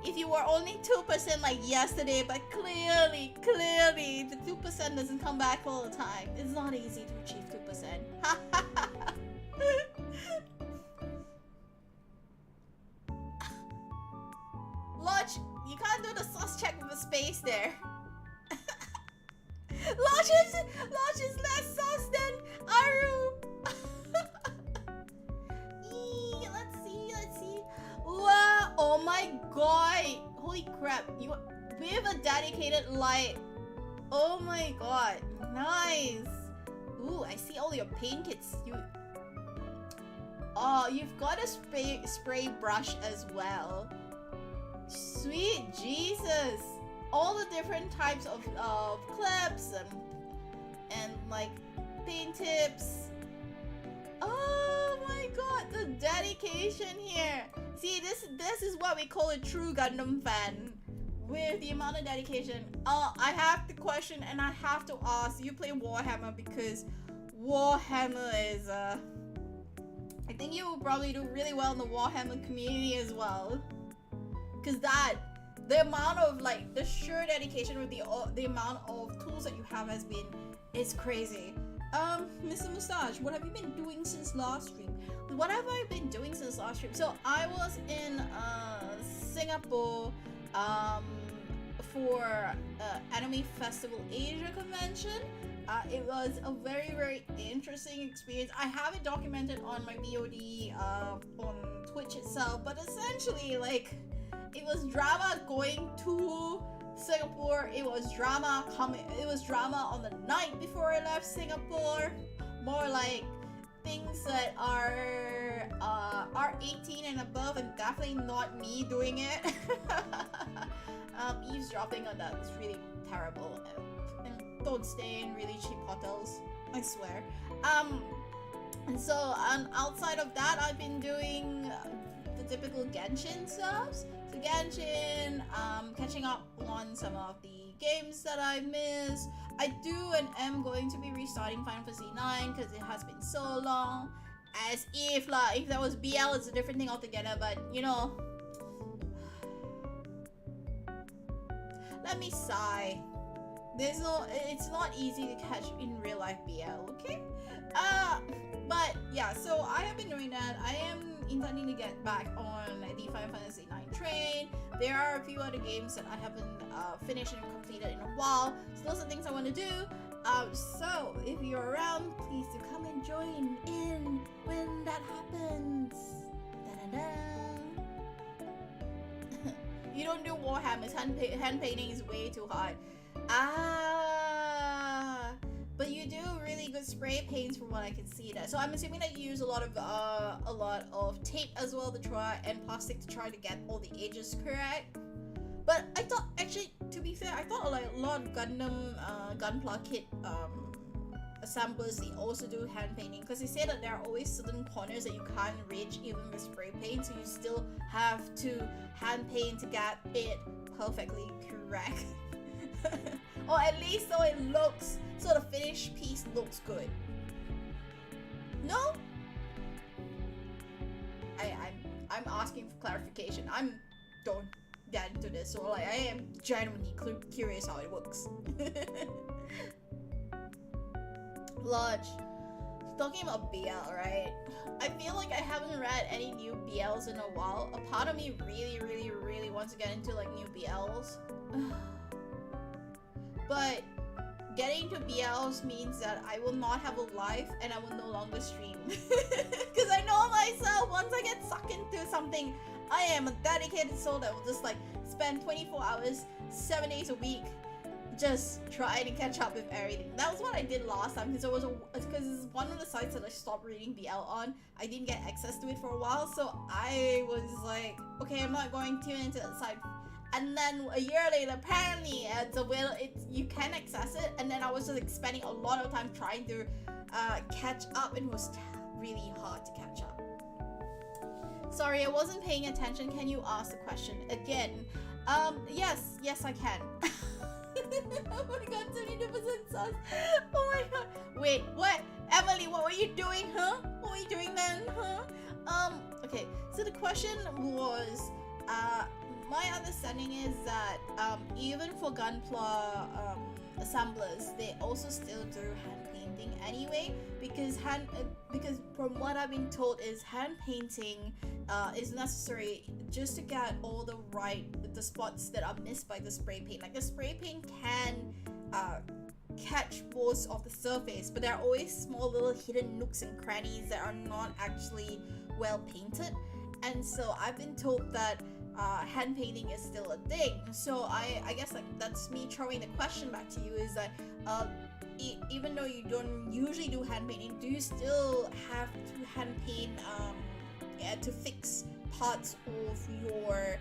If you were only 2% like yesterday, but clearly, the 2% doesn't come back all the time. It's not easy to achieve 2%. Lodge, you can't do the sus check with a space there. Lodge is less sus than Aru. Let's see. Wow, oh my god. Holy crap, you with a dedicated light. Oh my god, nice. Ooh, I see all your paint kits. You've got a spray brush as well. Sweet Jesus. All the different types of clips and like paint tips. Oh my god, the dedication here. See, this is what we call a true Gundam fan. With the amount of dedication. I have to question and I have to ask, you play Warhammer? Because Warhammer is I think you will probably do really well in the Warhammer community as well. Cause the amount of like the sheer dedication with the amount of tools that you have is crazy. Mr. Mustache, what have you been doing since last stream? What have I been doing since last stream? So I was in Singapore for Anime Festival Asia convention. It was a very, very interesting experience. I have it documented on my VOD on Twitch itself, but essentially, like, it was drama going to Singapore. It was drama on the night before I left Singapore. More like things that are 18 and above, and definitely not me doing it. Eavesdropping on that is really terrible. And don't stay in really cheap hotels, I swear. And so outside of that, I've been doing the typical Genshin stuff. So Genshin, catching up on some of the games that I missed. I do and am going to be restarting Final Fantasy 9 because it has been so long. As if that was BL, it's a different thing altogether, but you know. Let me sigh. It's not easy to catch in real life BL, okay? But yeah, so I have been doing that. I am intending to get back on the Final Fantasy 9 train. There are a few other games that I haven't finished and completed in a while. So those are things I want to do. So if you're around, please do come and join in when that happens. You don't do Warhammers. Hand painting is way too hard. But you do really good spray paints from what I can see there. So I'm assuming that you use a lot of tape as well to try, and plastic to try to get all the edges correct. But I thought, actually, to be fair, I thought like a lot of Gundam Gunpla kit assemblers, they also do hand painting, because they say that there are always certain corners that you can't reach even with spray paint, so you still have to hand paint to get it perfectly correct. Or at least so it looks, so the finished piece looks good. No? I'm asking for clarification. Don't get into this, so like I am genuinely curious how it works. Lodge, talking about BL, right? I feel like I haven't read any new BLs in a while. A part of me really wants to get into like new BLs. But getting to BLs means that I will not have a life and I will no longer stream. Because I know myself, once I get sucked into something, I am a dedicated soul that will just like spend 24 hours, 7 days a week just trying to catch up with everything. That was what I did last time, because it's one of the sites that I stopped reading BL on. I didn't get access to it for a while, so I was like, okay, I'm not going to tune into that site. And then a year later, apparently, you can access it, and then I was just like spending a lot of time trying to catch up, and it was really hard to catch up. Sorry, I wasn't paying attention. Can you ask the question again? Yes, I can. Oh my god, 72% sus. Oh my god. Wait, what? Emily, what were you doing, huh? What were you doing then, huh? Okay, so the question was, my understanding is that even for Gunpla assemblers, they also still do hand painting anyway, because from what I've been told is hand painting is necessary just to get all the spots that are missed by the spray paint. Like the spray paint can catch most of the surface, but there are always small little hidden nooks and crannies that are not actually well painted. and so I've been told that hand painting is still a thing. So I guess like that's me throwing the question back to you, is that even though you don't usually do hand painting, do you still have to hand paint to fix parts of your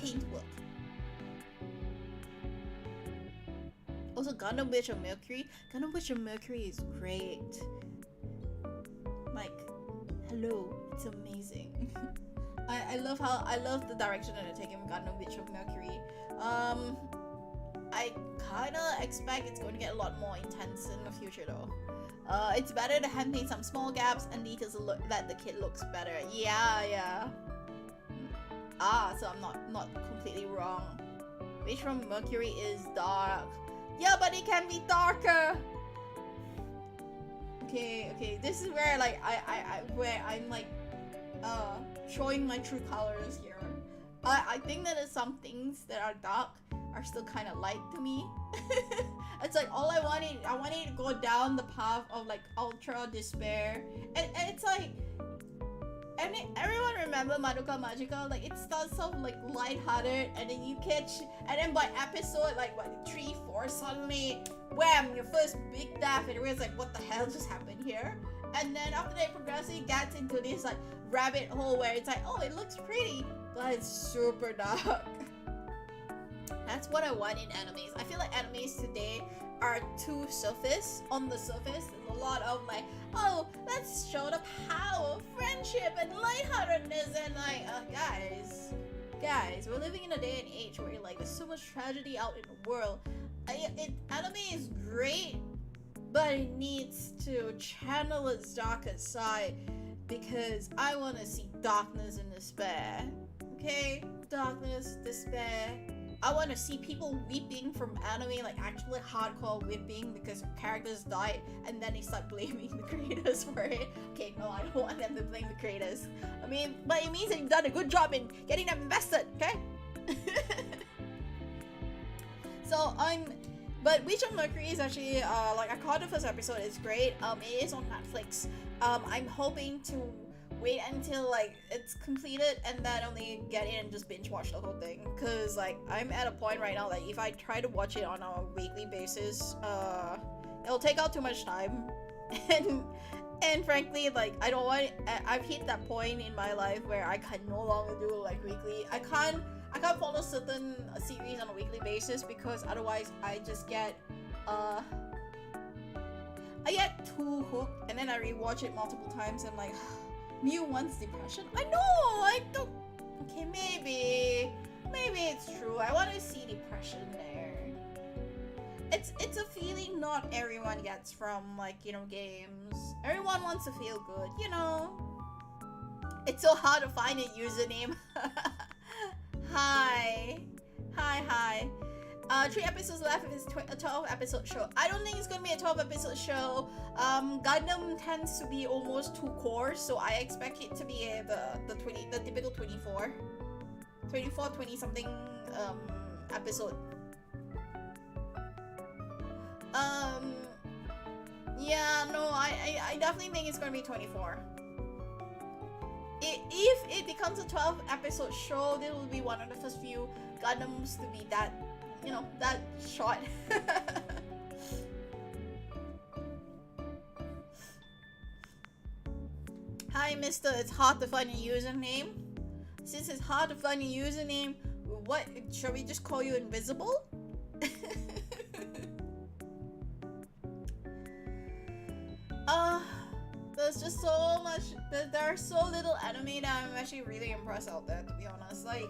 paint work? Also, Gundam Witch of Mercury. Gundam Witch of Mercury is great. Like, hello, it's amazing. I love the direction that they're taking Gundam Witch of Mercury. I kinda expect it's going to get a lot more intense in the future though. It's better to hand paint some small gaps and details that the kid looks better. Yeah. So I'm not completely wrong. Witch from Mercury is dark. Yeah, but it can be darker. Okay. This is where like I'm like showing my true colors here. I think that some things that are dark are still kind of light to me. It's like all I wanted to go down the path of like ultra despair, and it's like, and everyone remember Madoka Magica? Like it starts off like lighthearted, and then you catch, and then by episode like what 3, 4, suddenly wham, your first big death, and everyone's like, what the hell just happened here? And then after that progressively gets into this like rabbit hole where it's like, oh, it looks pretty, but it's super dark. That's what I want in animes. I feel like animes today are too surface. On the surface, there's a lot of like, oh, let's show the power of friendship and lightheartedness, and like, guys, we're living in a day and age where like there's so much tragedy out in the world. Anime is great, but it needs to channel its darker side, because I want to see darkness and despair. Okay, darkness, despair. I want to see people weeping from anime, like actually hardcore weeping because characters died, and then they start blaming the creators for it. Okay, no, I don't want them to blame the creators. I mean, but it means that you've done a good job in getting them invested, okay? So but Witch of Mercury is actually like I caught the first episode. It's great. It is on Netflix. I'm hoping to wait until like it's completed and then only get in and just binge watch the whole thing, because like I'm at a point right now that if I try to watch it on a weekly basis, it'll take out too much time, and frankly, like I don't want. I've hit that point in my life where I can no longer do like weekly. I can't follow certain series on a weekly basis, because otherwise I just get I get too hooked, and then I rewatch it multiple times and like, Myu wants depression. I know, I don't. Okay, maybe it's true. I want to see depression there. It's a feeling not everyone gets from like, you know, games. Everyone wants to feel good, you know. It's so hard to find a username. Hi. 3 episodes left. It's a 12 episode show. I don't think it's gonna be a 12 episode show. Gundam tends to be almost 2 cores, so I expect it to be the typical 20 something episode. Yeah, no, I definitely think it's gonna be 24. If it becomes a 12 episode show, this will be one of the first few Gundams to be that, you know, that short. Hi, mister, it's hard to find a username. Since it's hard to find a username, what, shall we just call you invisible? There's just so much, there's so little anime that I'm actually really impressed out there, to be honest. Like,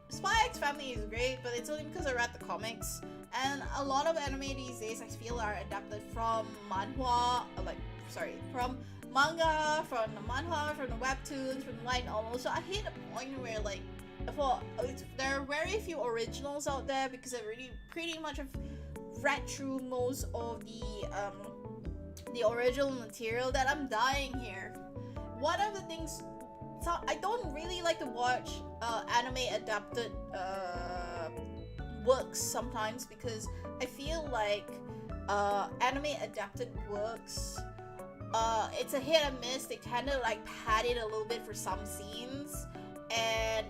Spy X Family is great, but it's only because I read the comics, and a lot of anime these days I feel are adapted from manhwa, from manga, from the manhwa, from the webtoons, from the light novels. So I hit a point where like, there are very few originals out there, because I really pretty much have read through most of the original material, that I'm dying here. One of the things, so I don't really like to watch anime adapted works sometimes, because I feel like anime adapted works it's a hit and miss. They tend to like pad it a little bit for some scenes, and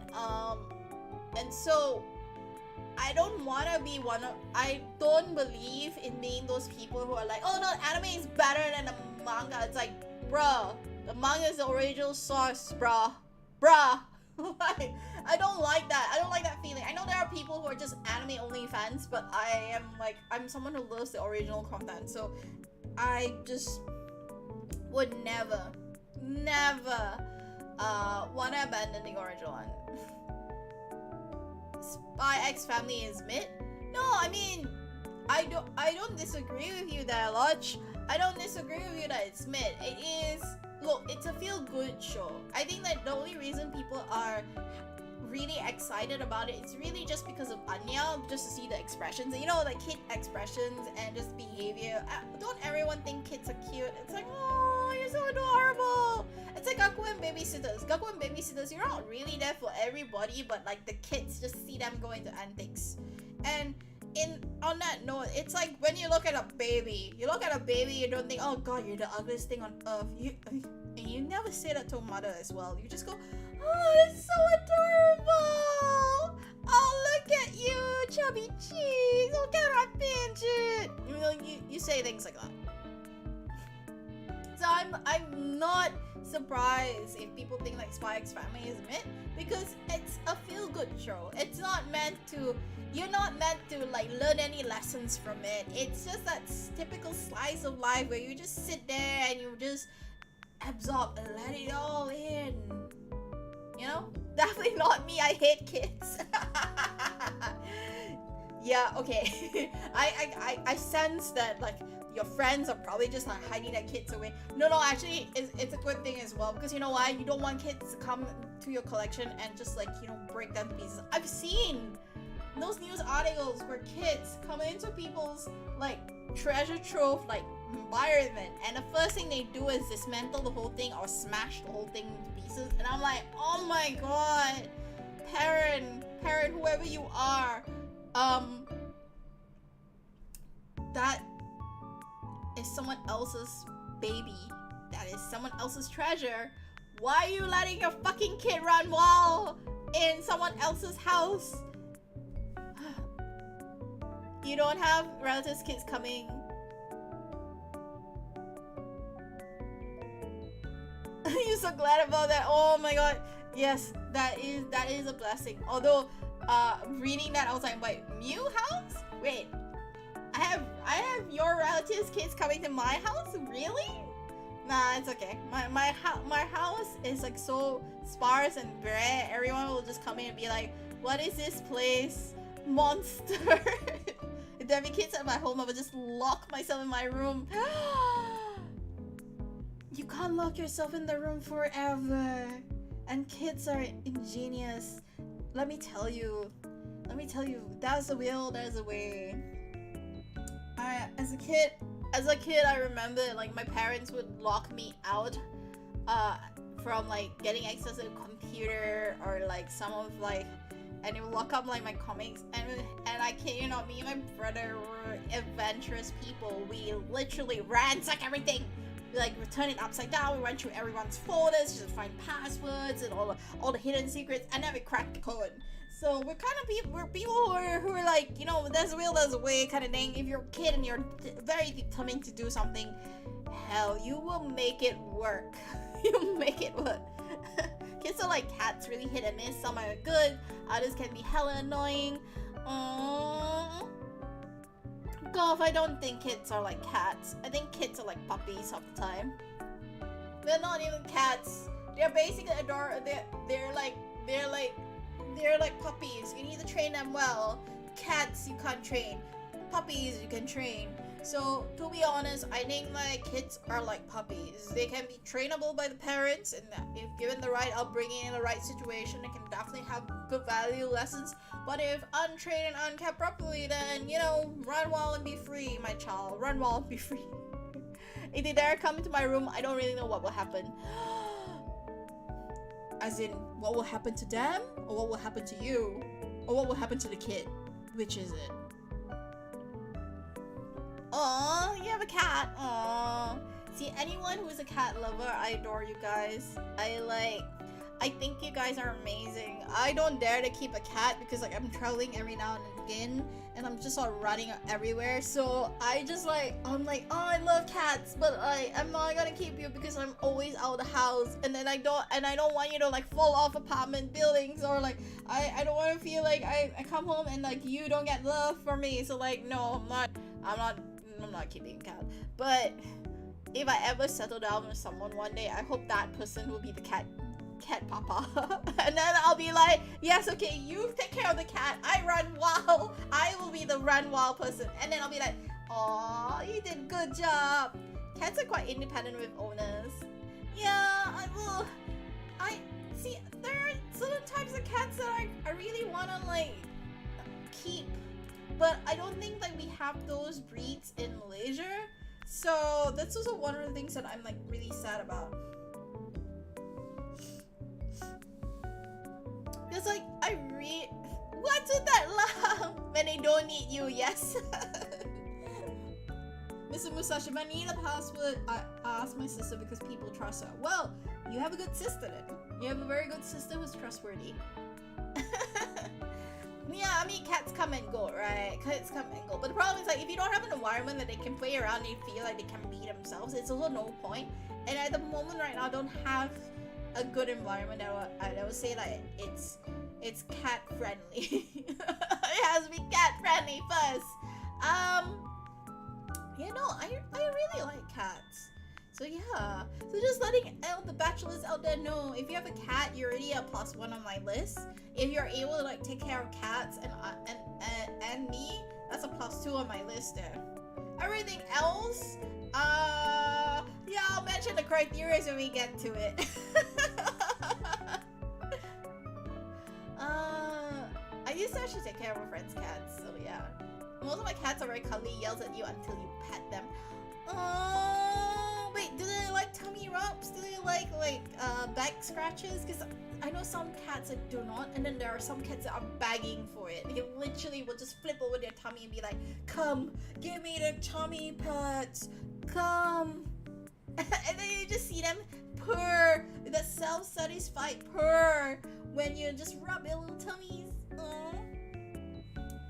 so I don't want to be I don't believe in being those people who are like, oh no, anime is better than the manga. It's like, bruh, the manga is the original source, bruh. Like, I don't like that. I don't like that feeling. I know there are people who are just anime only fans, but I'm someone who loves the original content, so I just would never want to abandon the original one. Spy X Family is mid? No, I mean, I don't disagree with you there, Lodge. I don't disagree with you that it's mid. It is, look, it's a feel-good show. I think that the only reason people are really excited about it, it's really just because of Anya, just to see the expressions, you know, like kid expressions and just behavior. Don't everyone think kids are cute? It's like, oh, you're so adorable. It's like Gaku and Babysitters. Gaku and Babysitters, you're not really there for everybody, but like the kids, just see them go into antics. And on that note, it's like when you look at a baby, you don't think, oh god, you're the ugliest thing on earth. And you never say that to a mother as well. You just go, oh, it's so adorable. Oh, look at you, chubby cheeks. Look at my pinch. You say things like that. So I'm not surprised if people think like Spy X Family is mid, because it's a feel-good show. It's not meant to, you're not meant to like learn any lessons from it. It's just that typical slice of life where you just sit there and you just absorb and let it all in. You know? Definitely not me. I hate kids. Yeah, okay. I sense that like your friends are probably just like hiding their kids away. No, actually, it's a good thing as well, because you know why? You don't want kids to come to your collection and just like, you know, break them to pieces. I've seen those news articles where kids come into people's like treasure trove like environment, and the first thing they do is dismantle the whole thing or smash the whole thing into pieces. And I'm like, oh my god, parent, whoever you are, that is someone else's baby. That is someone else's treasure. Why are you letting your fucking kid run wild in someone else's house? You don't have relatives' kids coming. You're so glad about that. Oh my god. Yes, that is a blessing. Although, reading that I was like, wait, Myu house? Wait, I have your relatives' kids coming to my house? Really? Nah, it's okay. My house is like so sparse and bare. Everyone will just come in and be like, what is this place? Monster. If there be kids at my home, I would just lock myself in my room. You can't lock yourself in the room forever. And kids are ingenious. Let me tell you, that's the will, there's a way. As a kid, I remember like my parents would lock me out from like getting access to the computer, or like some of like, and they would lock up like my comics, and I kid you not, me and my brother were adventurous people. We literally ransack everything. We like return it upside down. We went through everyone's folders just to find passwords and all the hidden secrets, and then we cracked the code. So we're kind of we're people who are like, you know, there's a will, there's a way kind of thing. If you're a kid and you're very determined to do something, hell, you will make it work. You'll make it work. Kids are like cats, really hit and miss. Some are good, others can be hella annoying. God, I don't think kids are like cats. I think kids are like puppies half the time. They're not even cats. They're basically adorable. They're like puppies. You need to train them well. Cats you can't train. Puppies you can train. So to be honest, I think like kids are like puppies. They can be trainable by the parents, and if given the right upbringing in the right situation, they can definitely have good value lessons. But if untrained and unkept properly, then, you know, run wild and be free, my child. Run wild and be free. If they dare come into my room, I don't really know what will happen. As in, what will happen to them? Or what will happen to you? Or what will happen to the kid? Which is it? Aww, you have a cat. Aww. See, anyone who is a cat lover, I adore you guys. I think you guys are amazing. I don't dare to keep a cat because like I'm traveling every now and again and I'm just all running everywhere. So I'm like, oh, I love cats, but I'm not gonna keep you because I'm always out of the house, and then I don't want you to like fall off apartment buildings, or like I don't want to feel like I come home and like you don't get love for me. So like, no, I'm not keeping a cat. But if I ever settle down with someone one day, I hope that person will be the cat papa. And then I'll be like, yes, okay, you take care of the cat, I run wild, I will be the run wild person. And then I'll be like, oh, you did good job. Cats are quite independent with owners. Yeah, I see, there are certain types of cats that I really want to like keep, but I don't think like we have those breeds in Malaysia. So that's also one of the things that I'm like really sad about. It's like, what's with that laugh? When they don't need you, yes. Mr. Musashi, I need a password. I asked my sister because people trust her. Well, you have a good sister then. You have a very good sister who's trustworthy. Yeah, I mean, cats come and go, right? Cats come and go. But the problem is, like, if you don't have an environment that they can play around and feel like they can be themselves, it's also no point. And at the moment right now, I don't have a good environment that I would say like it's cat friendly. It has to be cat friendly first. Yeah, no, I really like cats. So yeah, so just letting all the bachelors out there know, if you have a cat, you're already a +1 on my list. If you're able to like take care of cats and me, that's a +2 on my list there. Everything else, yeah, I'll mention the criteria when we get to it. I used to actually take care of a friend's cats, so yeah. Most of my cats are very cuddly, yells at you until you pet them. Oh, wait, do they like tummy rubs? Do they like back scratches? Because I know some cats that do not, and then there are some cats that are begging for it. They literally will just flip over their tummy and be like, come, give me the tummy pets, come. And then you just see them purr, that self-satisfied purr when you just rub their little tummies.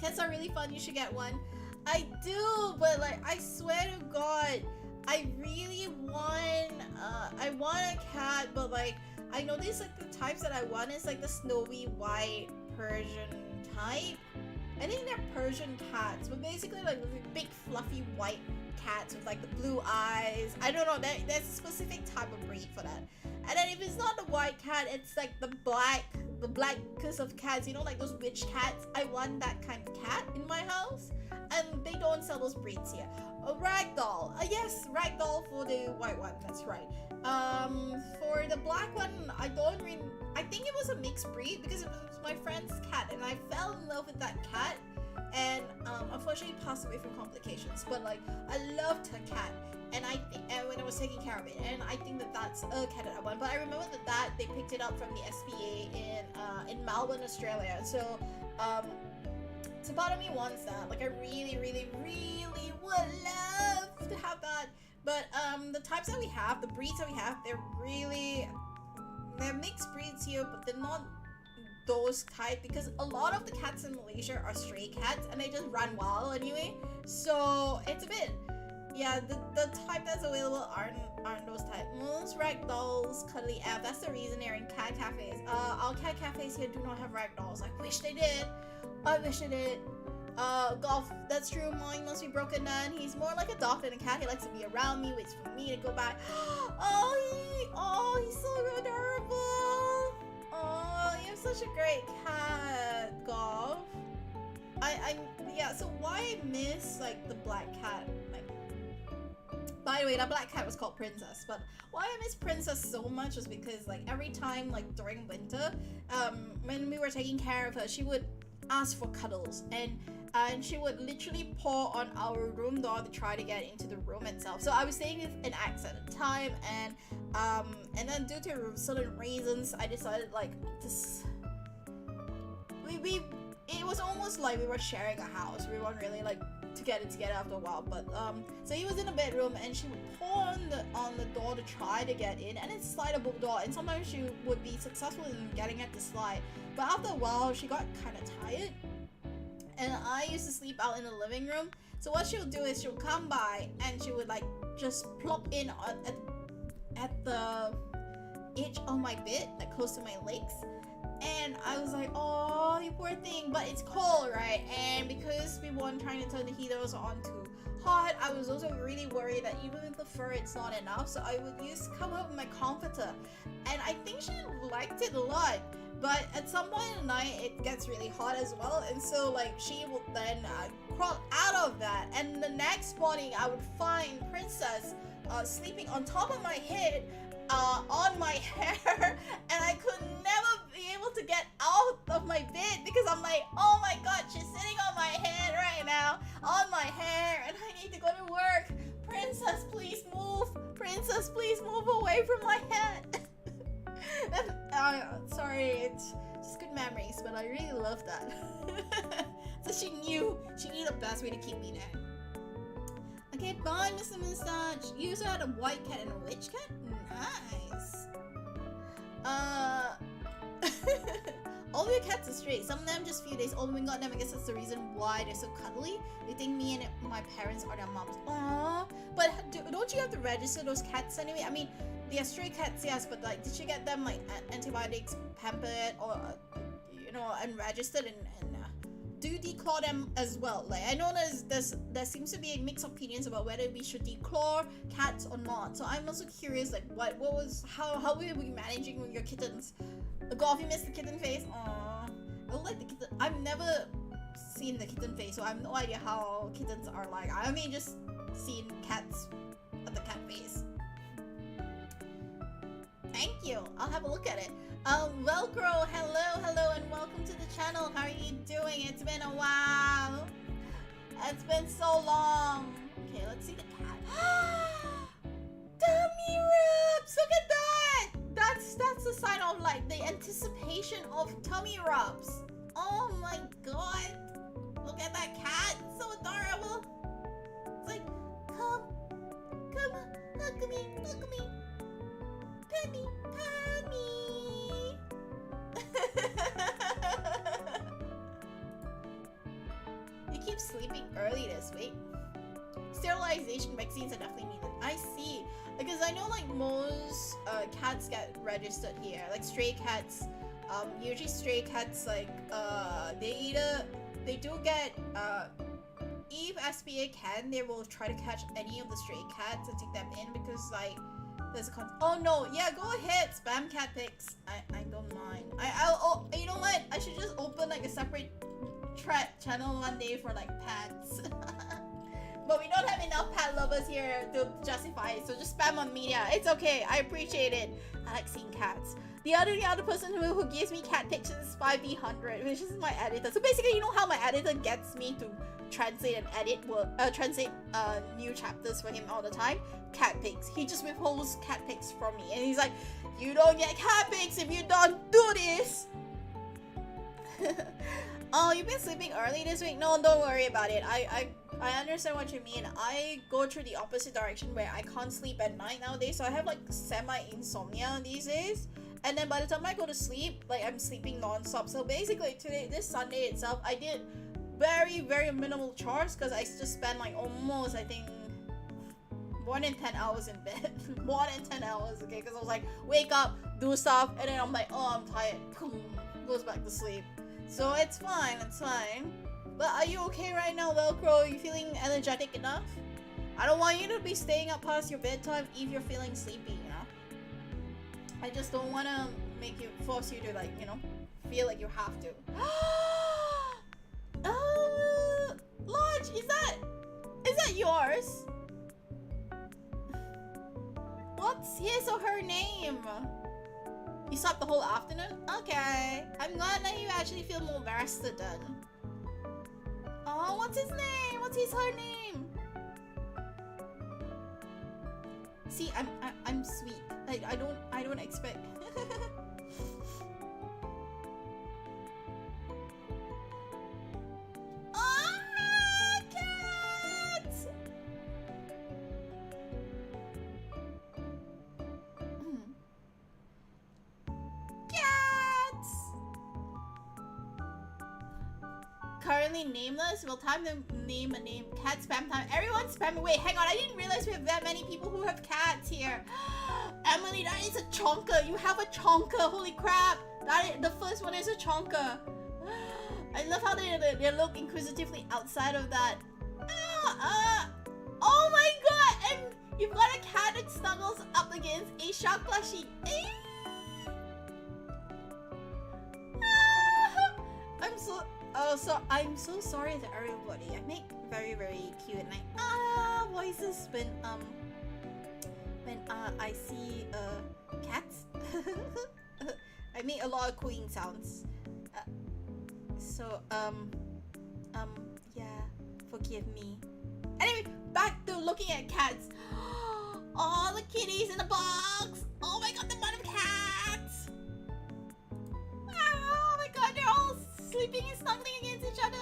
Cats are really fun, you should get one. I do, but like, I swear to God, I really want, I want a cat, but like, I noticed like the types that I want is like the snowy white Persian type. I think they're Persian cats, but basically like big fluffy white cats with like the blue eyes. I don't know, there's a specific type of breed for that. And then if it's not the white cat, it's like the blackest of cats, you know, like those witch cats. I want that kind of cat in my house, and they don't sell those breeds here. A ragdoll, yes, ragdoll for the white one, that's right. For the black one, I think it was a mixed breed because it was my friend's cat, and I fell in love with that cat, and unfortunately passed away from complications. But like, I loved her cat, and when I was taking care of it, and I think that that's a cat that I want. But I remember that they picked it up from the SPA in Melbourne, Australia. So so part of me wants that. Like, I really, really, really would love to have that. But the types that we have, the breeds that we have, they're mixed breeds here, but they're not those type, because a lot of the cats in Malaysia are stray cats and they just run wild anyway. So it's a bit, yeah, the type that's available aren't those type. Most ragdolls, cuddly F, that's the reason they're in cat cafes. Our cat cafes here do not have ragdolls. I wish they did. I wish they did. Golf, that's true, mine must be broken down. He's more like a dog than a cat. He likes to be around me, waits for me to go by. Oh, he's so adorable. Oh, you have such a great cat, Golf. Yeah, so why I miss like the black cat, like, by the way, that black cat was called Princess, but why I miss Princess so much was because like every time, like during winter, when we were taking care of her, she would ask for cuddles, and she would literally paw on our room door to try to get into the room itself. So I was staying with an ex at the time, and then due to certain reasons, I decided like this. It was almost like we were sharing a house. We weren't really like together get it together after a while. But so he was in the bedroom, and she would pull on the door to try to get in, and it's slidable door, and sometimes she would be successful in getting it to slide. But after a while, she got kind of tired, and I used to sleep out in the living room. So what she would do is she would come by, and she would like just plop in at the edge of my bed, like close to my legs. And I was like, oh, you poor thing, but it's cold, right? And because we weren't trying to turn the heaters on too hot, I was also really worried that even with the fur, it's not enough. So I would cover up with my comforter, and I think she liked it a lot. But at some point in the night, it gets really hot as well, and so like she will then crawl out of that. And the next morning, I would find Princess sleeping on top of my head, on my hair, and I could never be able to get out of my bed because I'm like, oh my god, she's sitting on my head right now, on my hair, and I need to go to work. Princess, please move. Princess, please move away from my head. Sorry, it's just good memories, but I really love that. So she knew the best way to keep me there. Okay, bye, Mr. Moustache. You also had a white cat and a witch cat? Nice. All of your cats are straight. Some of them just few days old. We got them. I guess that's the reason why they're so cuddly. They think me and my parents are their moms. Aww. But don't you have to register those cats anyway? I mean, they are stray cats, yes, but like, did you get them like antibiotics, pampered, or you know, and registered, and do you declaw them as well? Like, I know there seems to be a mix of opinions about whether we should declaw cats or not. So I'm also curious, like, how were we managing with your kittens? Golf, you missed the kitten face. Aww. I like the kitten. I've never seen the kitten face, so I have no idea how kittens are like. I only just seen cats at the cat face. Thank you. I'll have a look at it. Velcro, hello, and welcome to the channel. How are you doing? It's been a while. It's been so long. Okay, let's see the cat. Tummy rubs! Look at that! That's a sign of like the anticipation of tummy rubs. Oh my god. Look at that cat. It's so adorable. It's like, come on, look at me. Penny. You keep sleeping early this week. Sterilization vaccines are definitely needed. I see. Because I know like most cats get registered here. Like stray cats, usually stray cats like they do get if SPA can, they will try to catch any of the stray cats and take them in because like there's a oh no, yeah, go ahead, spam cat pics. I don't mind. I'll you know what? I should just open like a separate channel one day for like pets. But we don't have enough pet lovers here to justify it, so just spam on media. It's okay, I appreciate it. I like seeing cats. The other person who gives me cat pictures is 5D100, which is my editor. So basically, you know how my editor gets me to translate and edit, translate new chapters for him all the time? Cat pics. He just withholds cat pics from me, and he's like, you don't get cat pics if you don't do this. Oh, you've been sleeping early this week? No, don't worry about it. I understand what you mean. I go through the opposite direction where I can't sleep at night nowadays, so I have like semi-insomnia these days. And then by the time I go to sleep, like I'm sleeping non-stop. So basically this Sunday itself, I did very, very minimal chores because I just spent like almost, I think, more than 10 hours in bed. More than 10 hours, okay? Because I was like, wake up, do stuff, and then I'm like, oh, I'm tired. Boom, goes back to sleep. So it's fine, it's fine. But are you okay right now, Velcro? Are you feeling energetic enough? I don't want you to be staying up past your bedtime if you're feeling sleepy, you know? I just don't want to force you to, like, you know, feel like you have to. Lodge, is that yours? What's his or her name? You slept the whole afternoon? Okay. I'm glad that you actually feel more rested then. Oh, what's his name? What's his her name? See, I'm sweet. Like I don't expect. Oh, cat! currently nameless. We'll time to name a name. Cat spam time. Everyone spam. Wait, hang on. I didn't realize we have that many people who have cats here. Emily, that is a chonker. You have a chonker. Holy crap. The first one is a chonker. I love how they look inquisitively outside of that. Oh my god! And you've got a cat that snuggles up against a shark plushie. I'm so sorry to everybody. I make very cute voices when I see cats. I make a lot of cooing sounds. Yeah, forgive me. Anyway, back to looking at cats. All the kitties in the box. Oh my god, the amount of cats. Oh my god, they're all sleeping and snuggling against each other.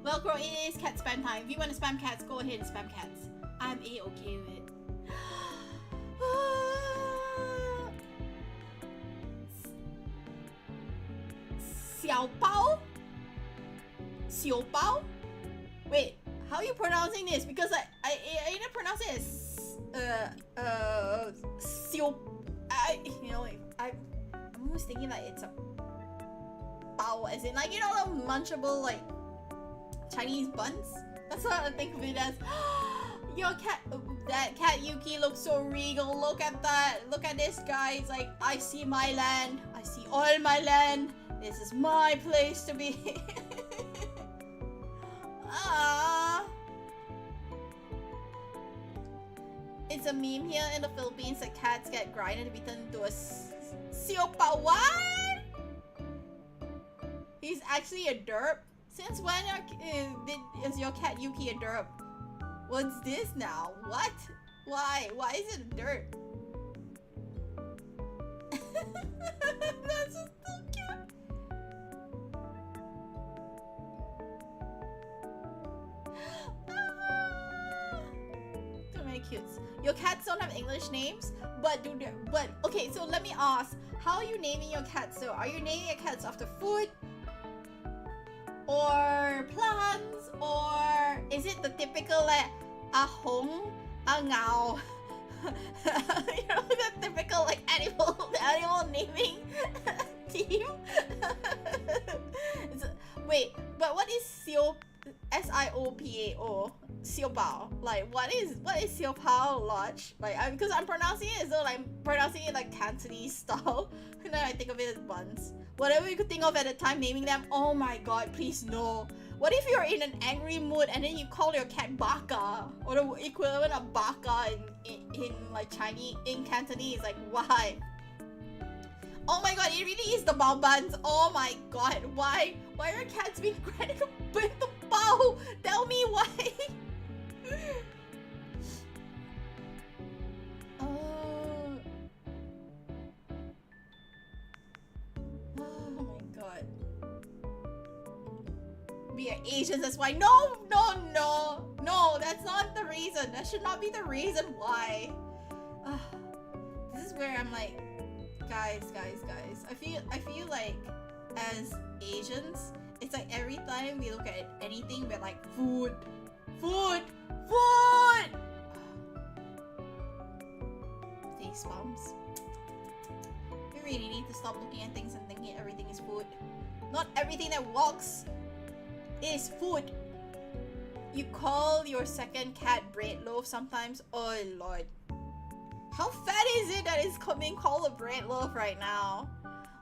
Velcro, it is cat spam time. If you want to spam cats, go ahead and spam cats. I'm a-okay with it. Xiao Bao? Xiao Bao? Wait, how are you pronouncing this? Because I didn't pronounce it as Xiao. I'm almost thinking like it's a bao, as in like, you know, the munchable like Chinese buns. That's what I think of it as. Your cat, that cat Yuki looks so regal. Look at that. Look at this guy. It's like, I see my land. I see all my land. This is my place to be. It's a meme here in the Philippines that cats get grinded to be turned into a siopa. What? He's actually a derp? Since when is your cat Yuki a derp? What's this now? What? Why? Why is it a derp? That's just so cute. Too many cutes. Your cats don't have English names, but okay, so let me ask, how are you naming your cats? So are you naming your cats after food? Or plants? Or is it the typical like a hong, a ngao? You know, the typical like animal naming team? Wait, but what is Siopao? Siopao. Like, what is Siopao Lodge? Like, because I'm pronouncing it as though I'm pronouncing it like Cantonese style, and then I think of it as buns. Whatever you could think of at the time naming them. Oh my god, please no. What if you're in an angry mood and then you call your cat Baka, or the equivalent of Baka in like Chinese, in Cantonese? Like, why? Oh my god, it really is the bao buns. Oh my god, why are cats being granted with the bao? Tell me why. Oh my god. We are Asians, that's why. No, that's not the reason. That should not be the reason why. This is where I'm like, guys. I feel like as Asians, it's like every time we look at anything, we're like, food. Face palms. We really need to stop looking at things and thinking everything is food. Not everything that walks is food. You call your second cat bread loaf sometimes. Oh lord. How fat is it that is being called a bread loaf right now?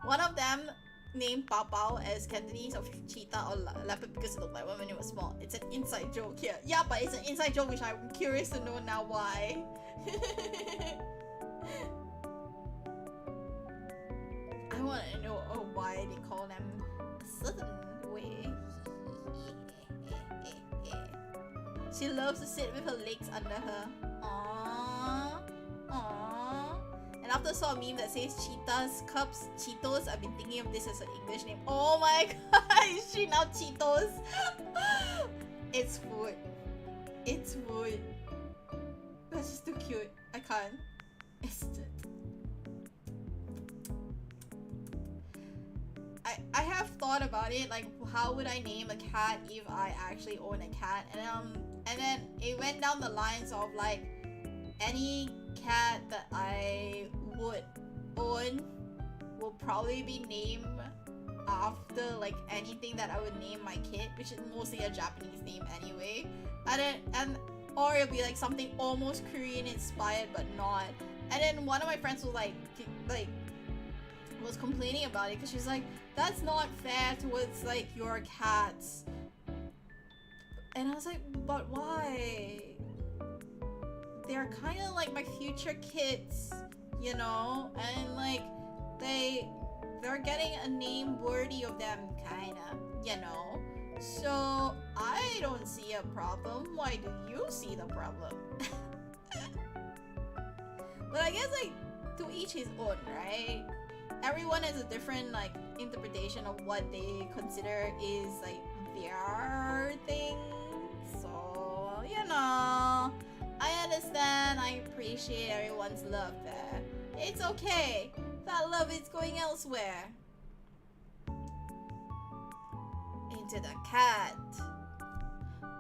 One of them named Pao Pao as Cantonese of cheetah or leopard because it looked like one when it was small. It's an inside joke here. Yeah, but it's an inside joke which I'm curious to know now why. I want to know why they call them a certain way. She loves to sit with her legs under her. Aww. And after I saw a meme that says Cheetah's Cups Cheetos, I've been thinking of this as an English name. Oh my god, is she now Cheetos? It's food. It's food. That's just too cute. I can't. I have thought about it, like how would I name a cat if I actually own a cat, and then it went down the lines of like any cat that I would own will probably be named after like anything that I would name my kid, which is mostly a Japanese name anyway, and or it'll be like something almost Korean inspired but not. And then one of my friends was was complaining about it because she's like, that's not fair towards like your cats. And I was like, but why? They're kind of like my future kids, you know, and like they're getting a name worthy of them, kinda, you know. So I don't see a problem. Why do you see the problem? But I guess like to each his own, right? Everyone has a different like interpretation of what they consider is like their thing. So you know, I understand. I appreciate everyone's love there. It's okay. That love is going elsewhere. Into the cat.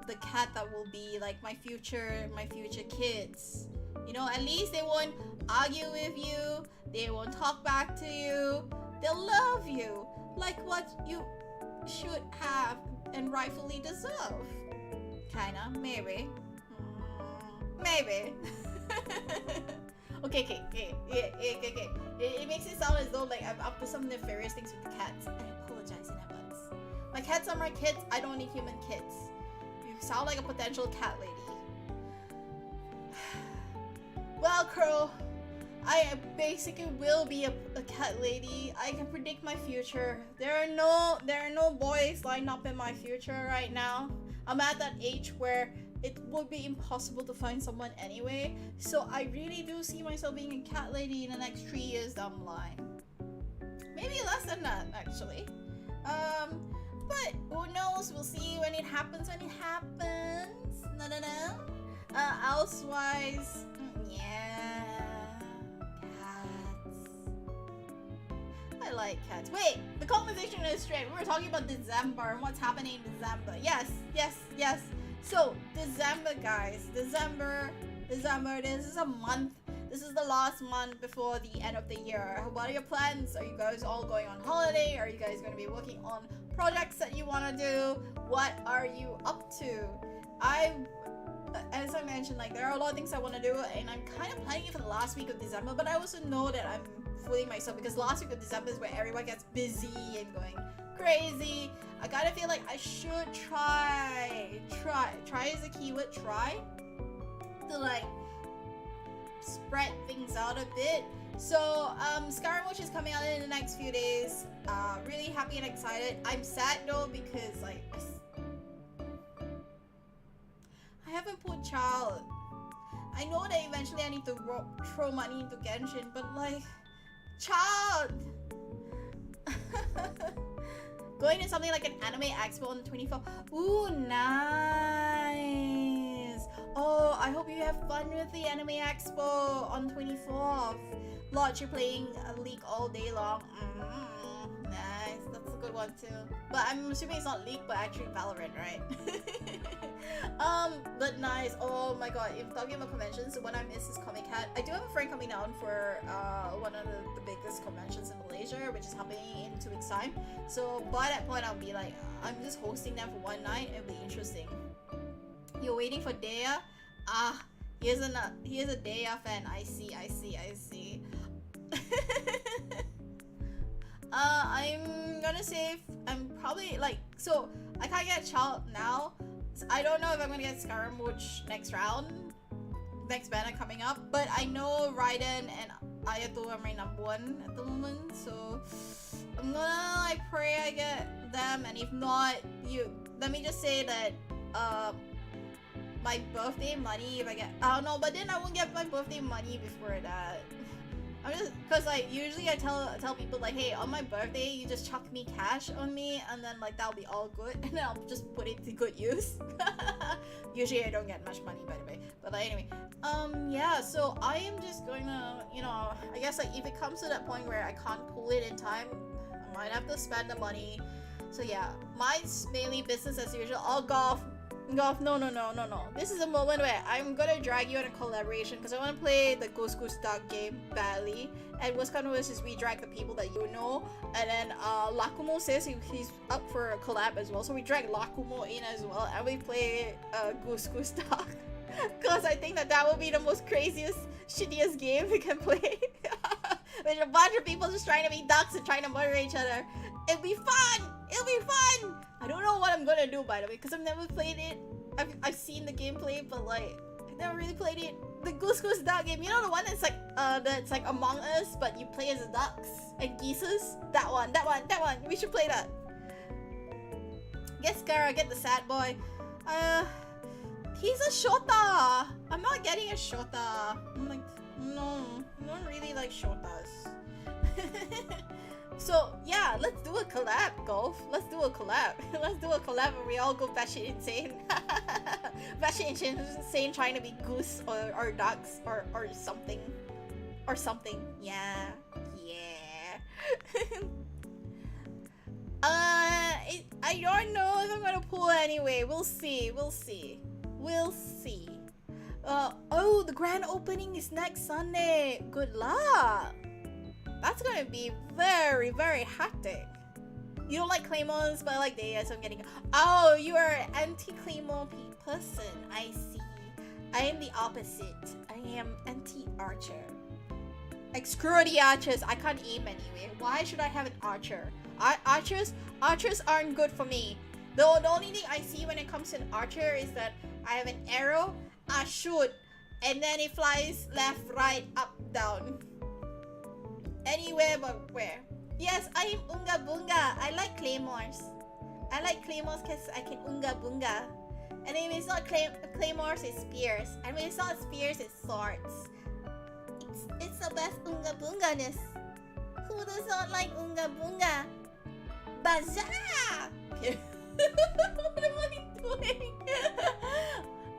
The cat that will be like my future kids. You know, at least they won't argue with you. They won't talk back to you. They'll love you like what you should have and rightfully deserve. Kinda, maybe. Maybe. Okay. It makes it sound as though like I'm up to some nefarious things with the cats. I apologize in advance. My cats are my kids. I don't need human kids. You sound like a potential cat lady. Well, Curl, I basically will be a cat lady. I can predict my future. There are no boys lined up in my future right now. I'm at that age where it would be impossible to find someone anyway. So I really do see myself being a cat lady in the next 3 years down the line. Maybe less than that, actually. But who knows? We'll see when it happens. No. Elsewise, yeah, cats. I like cats. Wait, the conversation is straight. We were talking about December and what's happening in December. Yes. So, December, guys. December. This is a month. This is the last month before the end of the year. What are your plans? Are you guys all going on holiday? Are you guys going to be working on projects that you want to do? What are you up to? As I mentioned, like there are a lot of things I want to do, and I'm kind of planning it for the last week of December, but I also know that I'm fooling myself because last week of December is where everyone gets busy and going crazy. I kind of feel like I should try is the keyword, try to like spread things out a bit. So Skyrim, which is coming out in the next few days, really happy and excited. I'm sad though because like I haven't put child. I know that eventually I need to throw money into Genshin, but like child. Going to something like an anime expo on the 24th. Ooh, nice. Oh, I hope you have fun with the anime expo on 24th. Lodge, you're playing a League all day long. Nice, that's a good one too. But I'm assuming it's not League, but actually Valorant, right? But nice. Oh my god, if talking about conventions, what I miss is Comic Hat. I do have a friend coming down for one of the biggest conventions in Malaysia, which is happening in 2 weeks time. So by that point, I'll be like, I'm just hosting them for one night. It'll be interesting. You're waiting for Dea? Here's a Dea fan. I see. I'm gonna save. I'm probably like, so I can't get Child now. So I don't know if I'm gonna get Skyrim next round, next banner coming up. But I know Raiden and Ayato are my number one at the moment. So I'm gonna like pray I get them, and if not, let me just say that my birthday money, if I get, I don't know, but then I won't get my birthday money before that. I'm just, cause like usually I tell people like, hey, on my birthday you just chuck me cash on me, and then like that'll be all good, and then I'll just put it to good use. Usually I don't get much money, by the way, but like, anyway, yeah. So I am just going to, you know, I guess like if it comes to that point where I can't pull it in time, I might have to spend the money. So yeah, mine's mainly business as usual. Oh, golf. No. This is a moment where I'm gonna drag you on a collaboration because I want to play the Ghost Goose Duck game badly. And what's kind of worse is we drag the people that you know. And then Lakumo says he's up for a collab as well. So we drag Lakumo in as well. And we play Goose Goose Duck. Because I think that will be the most craziest, shittiest game we can play. With a bunch of people just trying to be ducks and trying to murder each other. It'll be fun! It'll be fun! I don't know what I'm gonna do, by the way, because I've never played it. I've seen the gameplay, but like, I've never really played it. The Goose Goose Duck game, you know the one that's like Among Us, but you play as ducks and geeses? That one. We should play that. Get Scara, get the sad boy. He's a Shota! I'm not getting a Shota. I'm like, no, I don't really like Shotas. So yeah, let's do a collab, Golf. Let's do a collab. Let's do a collab where we all go batshit insane. Batshit insane trying to be goose or ducks or something. Or something. Yeah. I don't know if I'm gonna pull anyway. We'll see. Oh, the grand opening is next Sunday. Good luck. That's gonna be very, very hectic. You don't like claymores, but I like Deya, so I'm getting... Oh, you are an anti-claymore person. I see. I am the opposite. I am anti-archer. Like, screw the archers. I can't aim anyway. Why should I have an archer? Archers aren't good for me. The only thing I see when it comes to an archer is that I have an arrow, I shoot, and then it flies left, right, up, down. Anywhere but where. Yes, I am Unga Bunga. I like claymores. I like claymores because I can Unga Bunga. And if it's not claymores, it's spears. And when it's not spears, it's swords. It's the best Unga Bunga-ness. Who does not like Unga Bunga? Bazaar! What am I doing?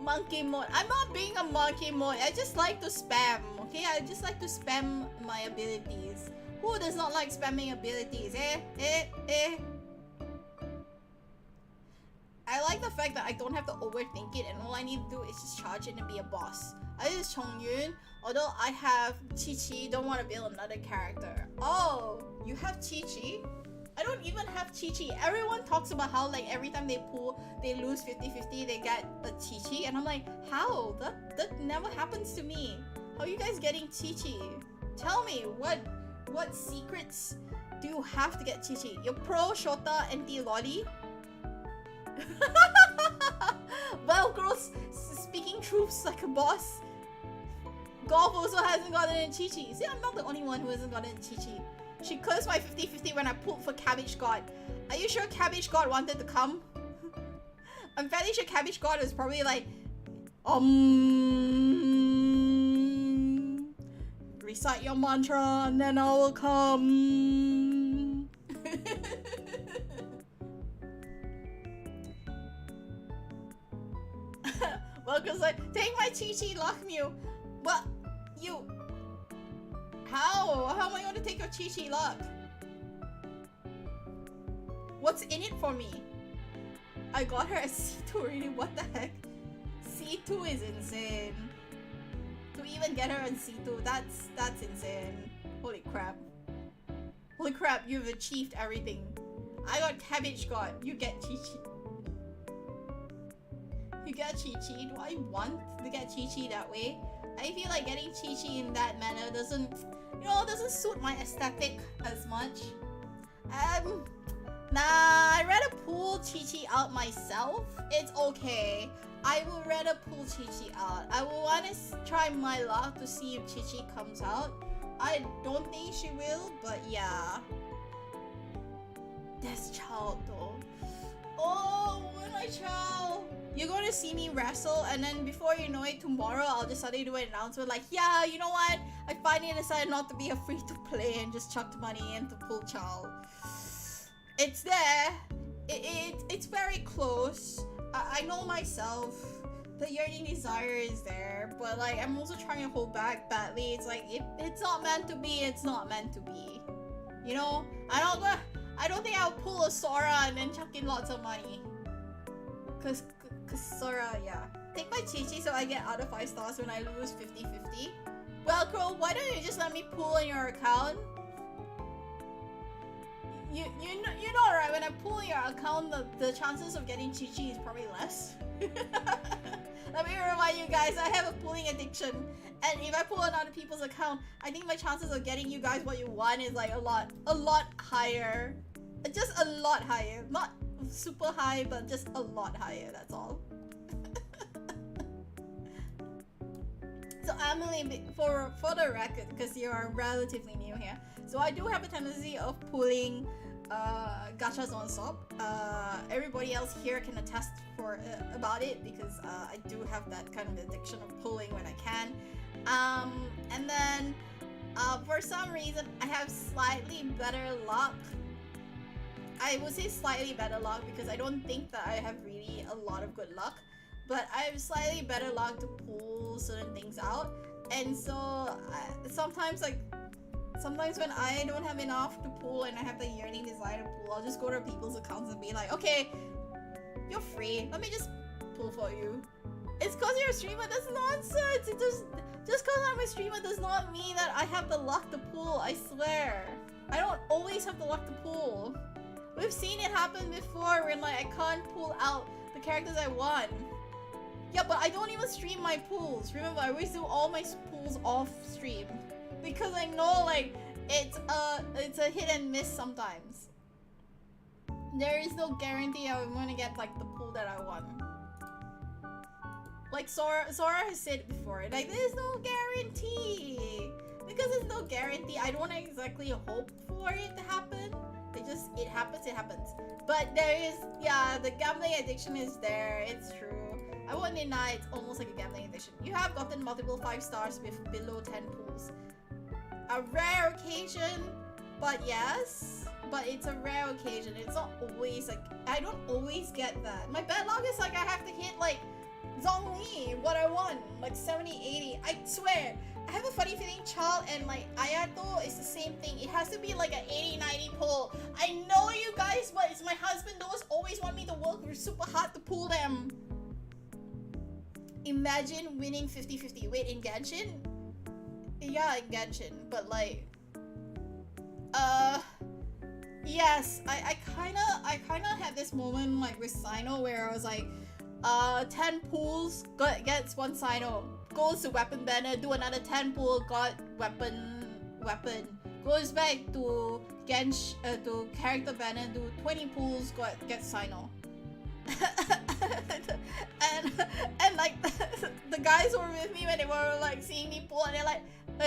Monkey mode. I'm not being a monkey mode. I just like to spam. Okay, I just like to spam my abilities. Who does not like spamming abilities? I like the fact that I don't have to overthink it and all I need to do is just charge it and be a boss. I use Chongyun, although I have Chi-Chi, don't want to build another character. Oh, you have Chi-Chi? I don't even have Chi-Chi. Everyone talks about how like every time they pull, they lose 50-50, they get a Chi-Chi. And I'm like, how? That never happens to me. How are you guys getting Chi-Chi? Tell me, what secrets do you have to get Chi-Chi? You're pro Shota anti-Lolly? Velcro's speaking truths like a boss. Golf also hasn't gotten a Chi-Chi. See, I'm not the only one who hasn't gotten a Chi-Chi. She cursed my 50-50 when I pulled for Cabbage God. Are you sure Cabbage God wanted to come? I'm fairly sure Cabbage God was probably like, recite your mantra and then I will come. Welcome's like, take my Chi-Chi, lock Myu. What? You... How am I going to take your Chi-Chi lock? What's in it for me? I got her a C2 already, what the heck? C2 is insane. To even get her on C2, that's insane. Holy crap. Holy crap, you've achieved everything. I got Cabbage God, you get Chi-Chi. You get Chi-Chi? Do I want to get Chi-Chi that way? I feel like getting Chi-Chi in that manner doesn't suit my aesthetic as much. Nah, I'd rather pull Chi-Chi out myself. It's okay. I would rather pull Chi-Chi out. I will want to try my luck to see if Chi-Chi comes out. I don't think she will, but yeah. Death Child though. Oh, my child. You're going to see me wrestle and then before you know it, tomorrow I'll just suddenly do an announcement like, yeah, you know what? I finally decided not to be a free-to-play and just chucked money into Pull Child. It's there. It's very close. I know myself. The yearning desire is there, but like I'm also trying to hold back badly. It's like if it's not meant to be, it's not meant to be. You know, I'm I don't think I'll pull a Sora and then chuck in lots of money. Cause Sora, yeah. Take my Chi-Chi so I get out of 5 stars when I lose 50-50. Well, Crow, why don't you just let me pull in your account? You know, right? When I pull your account, the chances of getting Chi-Chi is probably less. Let me remind you guys, I have a pulling addiction. And if I pull on other people's account, I think my chances of getting you guys what you want is like a lot higher. Just a lot higher. Not super high, but just a lot higher, that's all. So Emily, for the record, because you are relatively new here, so I do have a tendency of pulling gachas on stop. Everybody else here can attest about it because I do have that kind of addiction of pulling when I can. And then for some reason I have slightly better luck. I would say slightly better luck because I don't think that I have really a lot of good luck, but I have slightly better luck to pull certain things out. And so sometimes when I don't have enough to pull and I have the yearning desire to pull, I'll just go to people's accounts and be like, okay, you're free, let me just pull for you. It's cause you're a streamer, that's nonsense. It just cause I'm a streamer does not mean that I have the luck to pull, I swear. I don't always have the luck to pull. We've seen it happen before when like I can't pull out the characters I want. Yeah, but I don't even stream my pulls. Remember, I always do all my pulls off stream because I know like it's a hit and miss sometimes. There is no guarantee I'm gonna get like the pull that I want. Like Sora has said before, like there's no guarantee. Because there's no guarantee, I don't exactly hope for it to happen. It happens. But there is, yeah, the gambling addiction is there, it's true. I won't deny it's almost like a gambling addiction. You have gotten multiple 5 stars with below 10 pulls. A rare occasion, but yes. But it's a rare occasion. It's not always like, I don't always get that. My bad luck is like I have to hit like Zhongli, what I want, like 70, 80. I swear, I have a funny feeling Chal and like Ayato is the same thing. It has to be like an 80, 90 pull. I know you guys, but it's my husband. Those always want me to work super hard to pull them. Imagine winning 50-50. Wait, in Genshin? Yeah, in Genshin, but like yes, I kinda had this moment like with Sino where I was like 10 pulls gets 1 Sino, goes to weapon banner, do another 10 pull, got weapon, goes back to to character banner, do 20 pulls, gets Sino. and like the guys who were with me when they were like seeing me pull, and they're like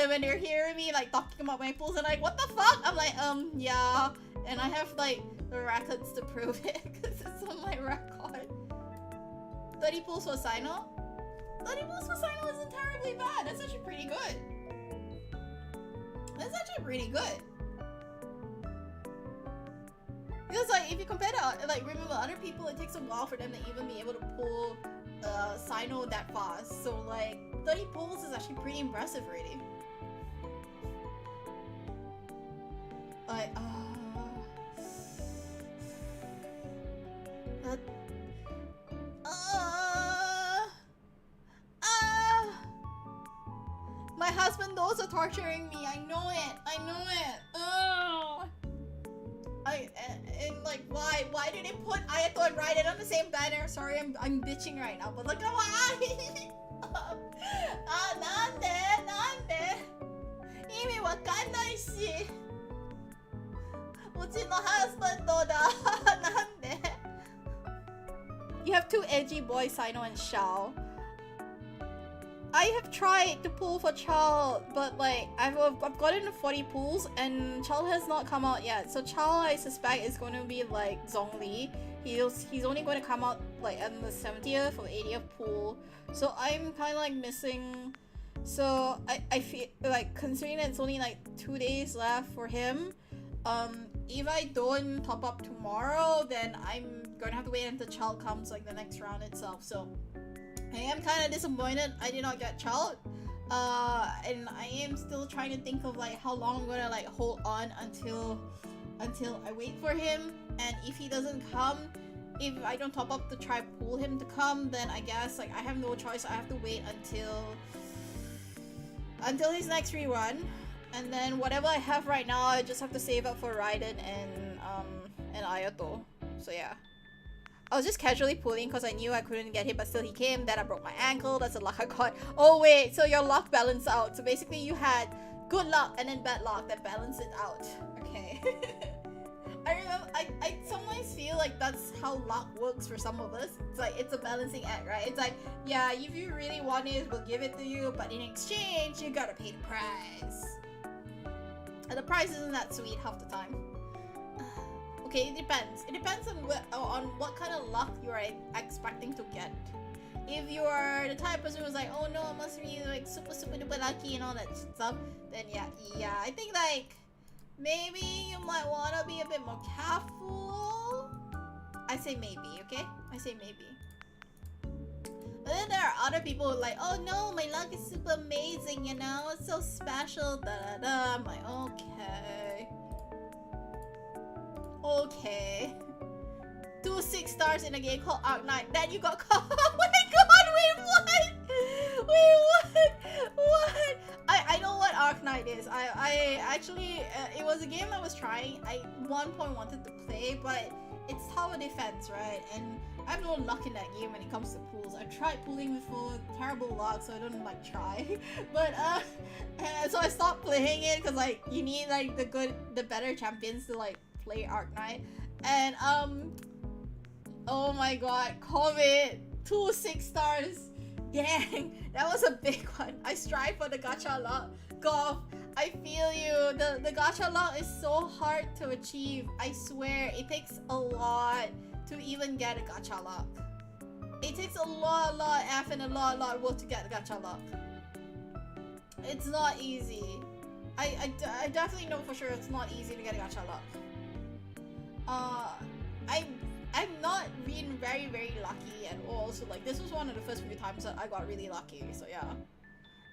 when they're hearing me like talking about my pulls and like what the fuck, I'm like yeah, and I have like the records to prove it because it's on my record. 30 pulls for Sino? 30 pulls for Sino isn't terribly bad. That's actually pretty good. Because like if you compare to like remember other people, it takes a while for them to even be able to pull Sino that fast. So like 30 pulls is actually pretty impressive already. Like my husband knows are torturing me. I know it. And like why did they put Ayato and Raiden on the same banner? Sorry, I'm bitching right now, but like why? Nande? Imi wakannai shi. Uchi no husband da. Nande? You have 2 edgy boys, Sino and Shao. I have tried to pull for Chal, but like I've gotten to 40 pulls and Chal has not come out yet. So Chal, I suspect, is going to be like Zhongli. He's only going to come out like on the 70th or 80th pull. So I'm kind of like missing. So I feel like considering it's only like 2 days left for him. If I don't top up tomorrow, then I'm gonna have to wait until Chal comes like the next round itself. So I am kind of disappointed I did not get Chal, and I am still trying to think of like how long I'm gonna like hold on until until I wait for him, and if he doesn't come, if I don't top up to try pull him to come, then I guess like I have no choice. I have to wait until his next rerun, and then whatever I have right now, I just have to save up for Raiden and Ayato. So yeah. I was just casually pulling because I knew I couldn't get hit, but still he came. Then I broke my ankle. That's the luck I got. Oh wait, so your luck balanced out. So basically you had good luck and then bad luck that balanced it out. Okay. I remember, I sometimes feel like that's how luck works for some of us. It's like, it's a balancing act, right? It's like, yeah, if you really want it, we'll give it to you, but in exchange, you gotta pay the price. And the price isn't that sweet half the time. Okay, it depends. It depends on what kind of luck you are expecting to get. If you are the type of person who's like, oh no, I must be like super duper lucky and all that stuff, then yeah, I think like maybe you might want to be a bit more careful. I say maybe, okay? I say maybe. But then there are other people who are like, oh no, my luck is super amazing, you know, it's so special, da da da. I'm like, okay. Okay. 2 6 stars in a game called Arknight. Then you got caught. Oh my god, wait, what? Wait, what? I know what Arknight is. I actually, it was a game I was trying. I at one point wanted to play, but it's tower defense, right? And I have no luck in that game when it comes to pools. I tried pooling before, terrible luck, so I don't like try. But so I stopped playing it because like you need like the better champions to like play Arknight. And oh my god, COVID 2 6 stars. Dang, that was a big one. I strive for the gacha luck. Golf, I feel you. The gacha luck is so hard to achieve. I swear, it takes a lot to even get a gacha luck. It takes a lot F and a lot work to get the gacha luck. It's not easy. I definitely know for sure it's not easy to get a gacha luck. I've not been very lucky at all, so like this was one of the first few times that I got really lucky, so yeah.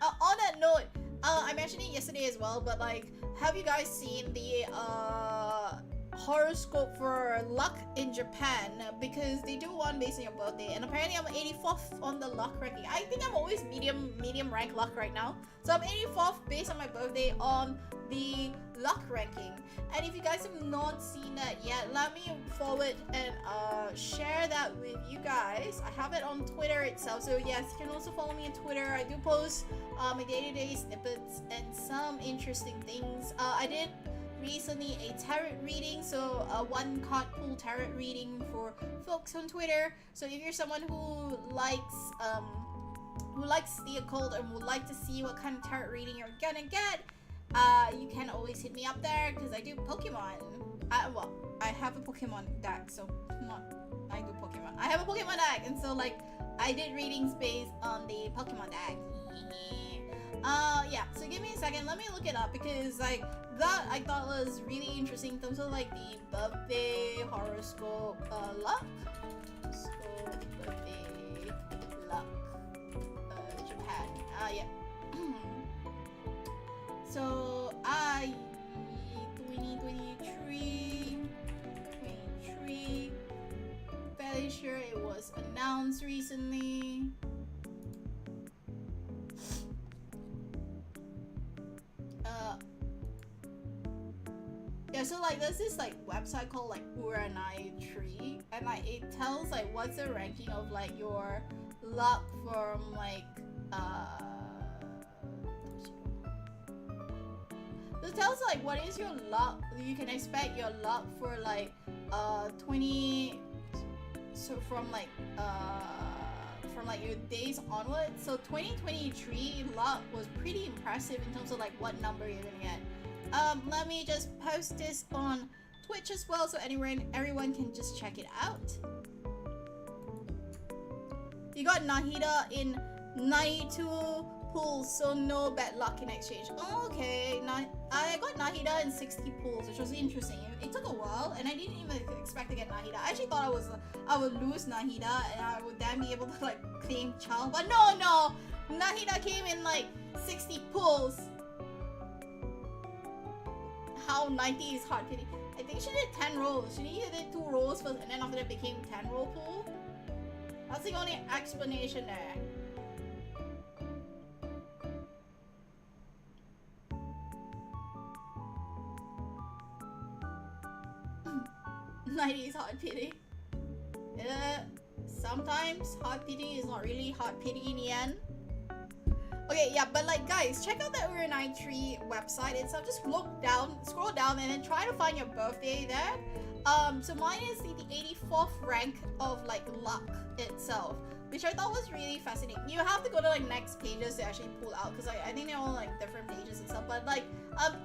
On that note, I mentioned it yesterday as well, but like, have you guys seen the horoscope for luck in Japan? Because they do one based on your birthday, and apparently I'm 84th on the luck ranking. I think I'm always medium rank luck right now, so I'm 84th based on my birthday on the luck ranking. And if you guys have not seen that yet, let me forward and share that with you guys. I have it on Twitter itself, so yes, you can also follow me on Twitter. I do post my day-to-day snippets and some interesting things. I did recently a tarot reading, so a one card pool tarot reading for folks on Twitter. So if you're someone who likes the occult and would like to see what kind of tarot reading you're gonna get, you can always hit me up there because I do Pokemon. Well, I have a Pokemon deck, so I do Pokemon. I have a Pokemon deck, and so like I did readings based on the Pokemon deck. Yeah, so give me a second, let me look it up, because like that I thought was really interesting in terms of like the birthday horoscope luck. Birthday luck Japan. Yeah. So 2023, fairly sure it was announced recently. Yeah, so like there's this like website called like Uranai Tree, and like it tells like what's the ranking of like your luck from like it tells like what is your luck, you can expect your luck for like 20, so from like your days onwards. So 2023 luck was pretty impressive in terms of like what number you're gonna get. Let me just post this on Twitch as well, so everyone can just check it out. You got Nahida in 92 pools, so no bad luck in exchange. Oh, okay, I got Nahida in 60 pools, which was interesting. It took a while, and I didn't even expect to get Nahida. I actually thought I would lose Nahida, and I would then be able to like claim Child, but no, Nahida came in like 60 pulls. How 90 is hard hitting. I think she did 10 rolls. She either did 2 rolls first and then after that became 10 roll pool. That's the only explanation there. '90s hot pity. Sometimes hot pity is not really hot pity in the end. Okay, yeah, but like guys, check out the Uranai Tree website itself. Just look down, scroll down, and then try to find your birthday there. So mine is the 84th rank of like luck itself, which I thought was really fascinating. You have to go to like next pages to actually pull out, because I think they're all like different pages and stuff. But like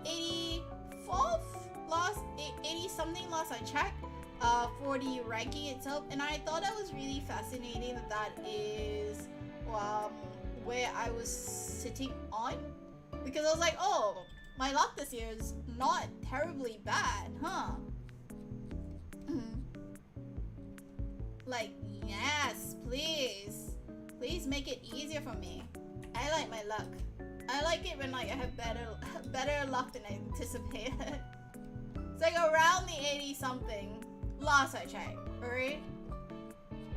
84th last 80 something last I checked for the ranking itself, and I thought that was really fascinating that is where I was sitting on, because I was like, oh, my luck this year is not terribly bad, huh? Like, yes, please make it easier for me. I like my luck. I like it when like I have better luck than I anticipated. It's like around the 80 something last I checked, alright?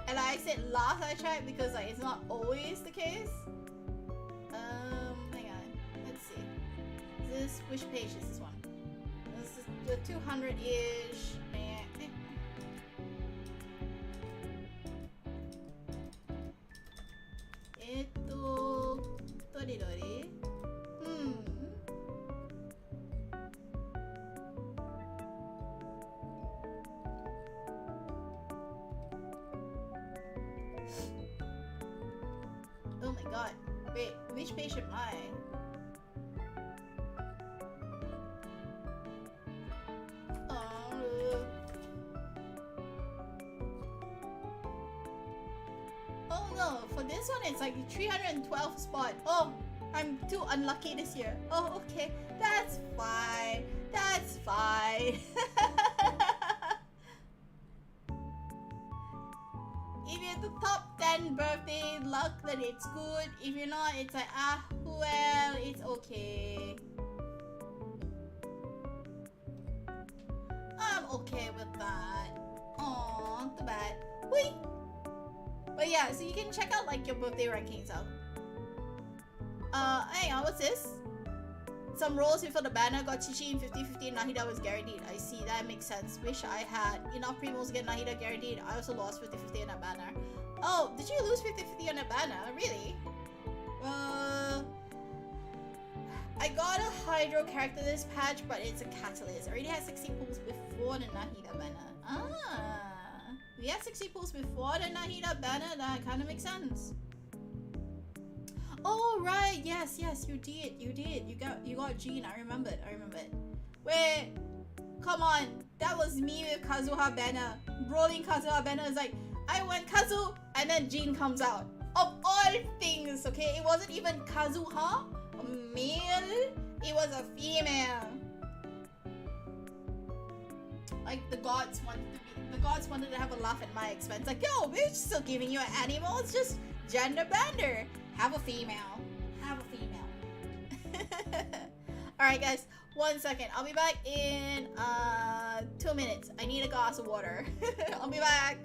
And I said last I checked because like it's not always the case. Hang on, let's see. Which page is this one? This is the 200-ish. Oh my god. Wait, which page am I? Oh no, for this one it's like 312 spot. Oh, I'm too unlucky this year. Oh, okay. That's fine. That's fine. If you're the top 10 birthday luck, then it's good. If you're not, it's like, well, it's okay. I'm okay with that. Aw, too bad. Wait. But yeah, so you can check out like your birthday rankings out. Hang on, what's this? Some rolls before the banner got Chichi in 50-50 and Nahida was guaranteed. I see, that makes sense. Wish I had enough primos to get Nahida guaranteed. I also lost 50-50 on that banner. Oh, did you lose 50-50 on that banner? Really? I got a Hydro character this patch, but it's a catalyst. I already had 60 pulls before the Nahida banner. We had 60 pulls before the Nahida banner. That kind of makes sense. Oh right, yes, you did. You got Jean. I remembered. Wait, come on, that was me with Kazuha banner. Rolling Kazuha banner is like, I went Kazu, and then Jean comes out. Of all things, okay, it wasn't even Kazuha, a male. It was a female. Like the gods wanted to have a laugh at my expense. Like, yo, we're still giving you an animal. It's just gender bender. Have a female. Alright guys, 1 second. I'll be back in 2 minutes. I need a glass of water. I'll be back.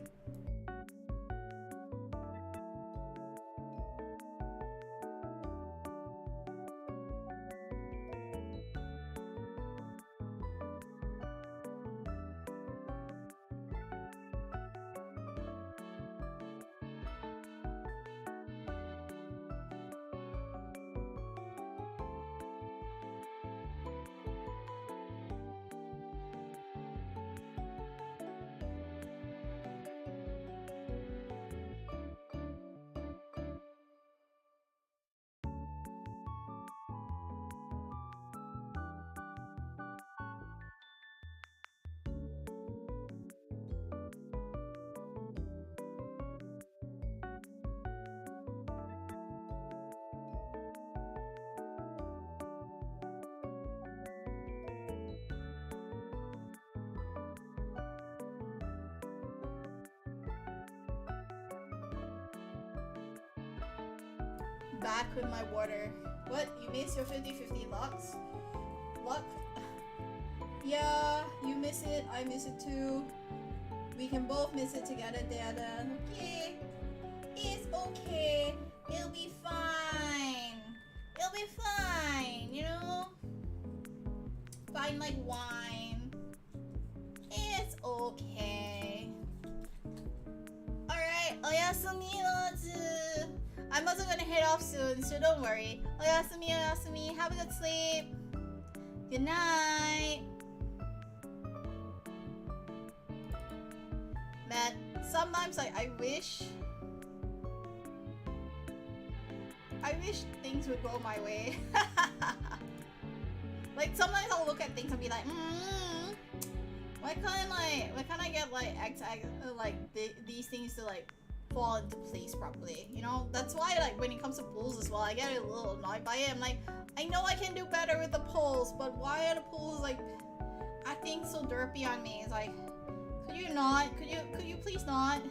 Back with my water. What? You missed your 50-50 luck? Yeah, you miss it, I miss it too. We can both miss it together, Dada. Okay. It's okay. It'll be fine. It'll be fine, you know? Fine like wine. It's okay. Alright, oyasumi lozu. I'm also gonna head off soon, so don't worry. Oyasumi, oyasumi. Have a good sleep. Good night. Man, sometimes I wish things would go my way. Like sometimes I'll look at things and be like, why can't I get like these things to like fall into place properly? You know, that's why like when it comes to pools as well, I get a little annoyed by it. I'm like, I know I can do better with the pools, but why are the pools like acting so derpy on me? It's like, could you not? Could you please not?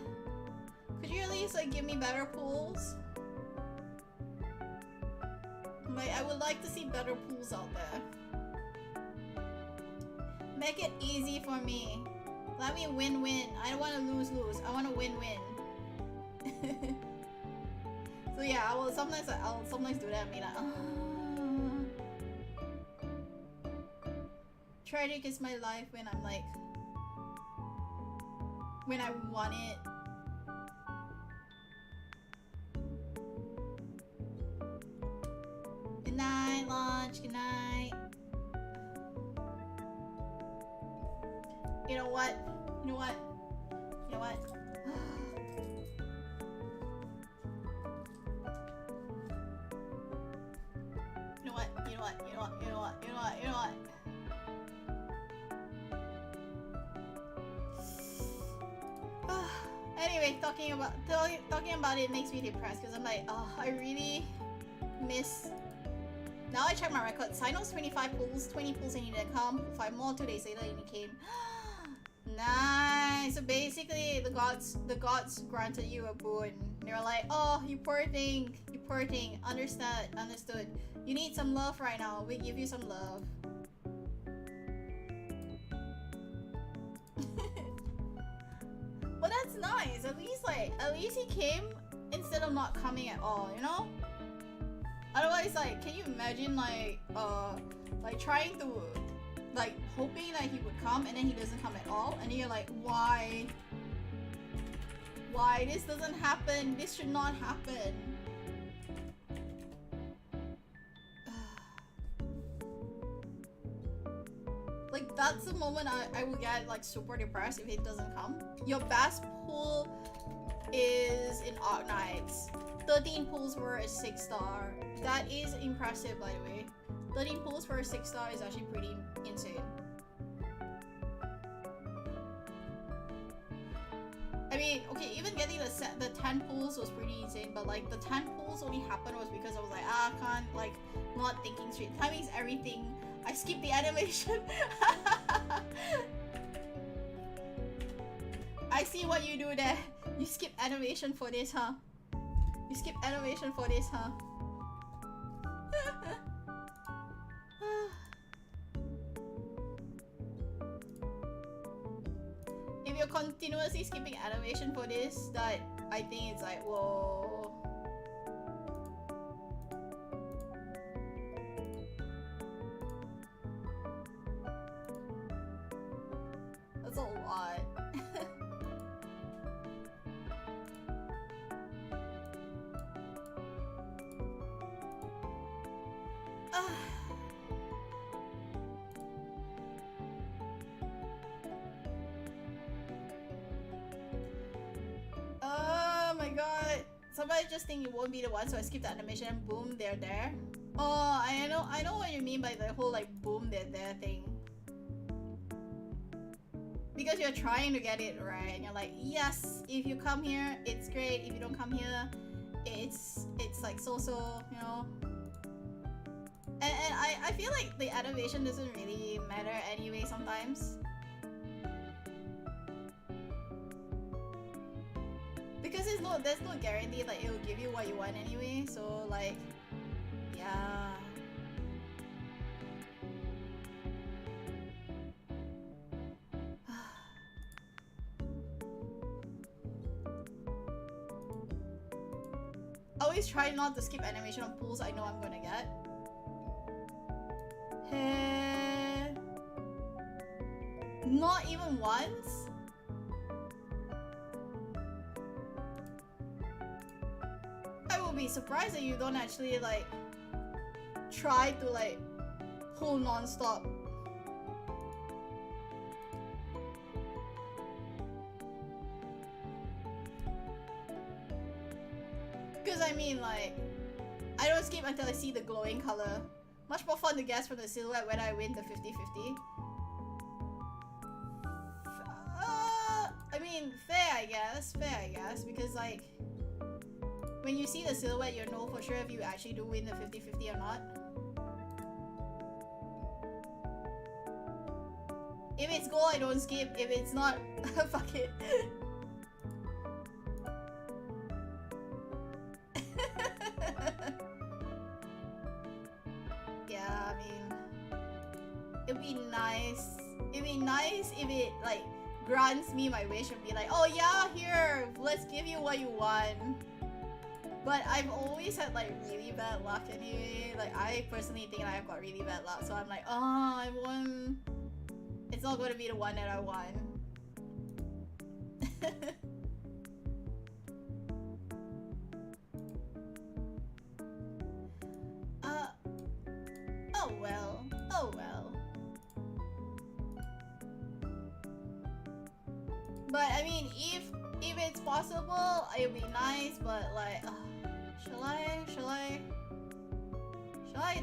Could you at least like give me better pools? Like I would like to see better pools out there. Make it easy for me. Let me win-win. I don't want to lose-lose. I want to win-win. So yeah, I'll sometimes do that and be like, tragic is my life when I'm like, when I want it. Good night, lunch. Good night. You know what? You know what? You know what? You know what? You know what? You know what? You know what? You know what? You know what? Anyway, talking about it makes me depressed because I'm like, oh, I really miss. Now I check my record. Sinos 25 pools, 20 pools and you didn't come. 5 more, 2 days later and you came. Nice. So basically, the gods granted you a boon. They were like, oh, you poor thing, understood. You need some love right now. We give you some love. But that's nice. At least he came instead of not coming at all, you know? Otherwise, like, can you imagine like trying to, like, hoping that he would come and then he doesn't come at all, and you're like, why? Why? This doesn't happen. This should not happen. Like, that's the moment I would get like super depressed if it doesn't come. Your best pool is in Arknights. 13 pools were a 6-star. That is impressive, by the way. 13 pools for a 6-star is actually pretty insane. I mean, okay, even getting the 10 pools was pretty insane, but like the 10 pools only happened was because I was like, I can't, like, not thinking straight. Timing's everything. I skipped the animation. I see what you do there. You skip animation for this, huh? You skip animation for this, huh? If you're continuously skipping animation for this, that I think it's like, whoa. That's a lot. Oh my god. Somebody just think you won't be the one, so I skip the animation and boom, they're there. Oh, I know what you mean by the whole like boom, they're there thing. Because you're trying to get it right, and you're like, yes, if you come here, it's great. If you don't come here, it's like so, you know. And I feel like the animation doesn't really matter anyway sometimes. Because there's no guarantee that it'll give you what you want anyway, so like, yeah. always try not to skip animation on pools I know I'm gonna get. Hair. Not even once? I will be surprised that you don't actually like try to like pull non-stop. Because I mean like, I don't skip until I see the glowing color. Much more fun to guess from the silhouette when I win the 50-50. I mean, fair I guess, because like, when you see the silhouette, you know for sure if you actually do win the 50-50 or not. If it's gold, I don't skip. If it's not, fuck it. Yeah, I mean, it'd be nice. It'd be nice if it like grants me my wish and be like, oh yeah, here, let's give you what you want. But I've always had like really bad luck anyway. Like I personally think I've got really bad luck, so I'm like, oh, I won. It's not going to be the one that I want. Oh well. Oh well. But I mean, if it's possible, it'd be nice. But like, shall I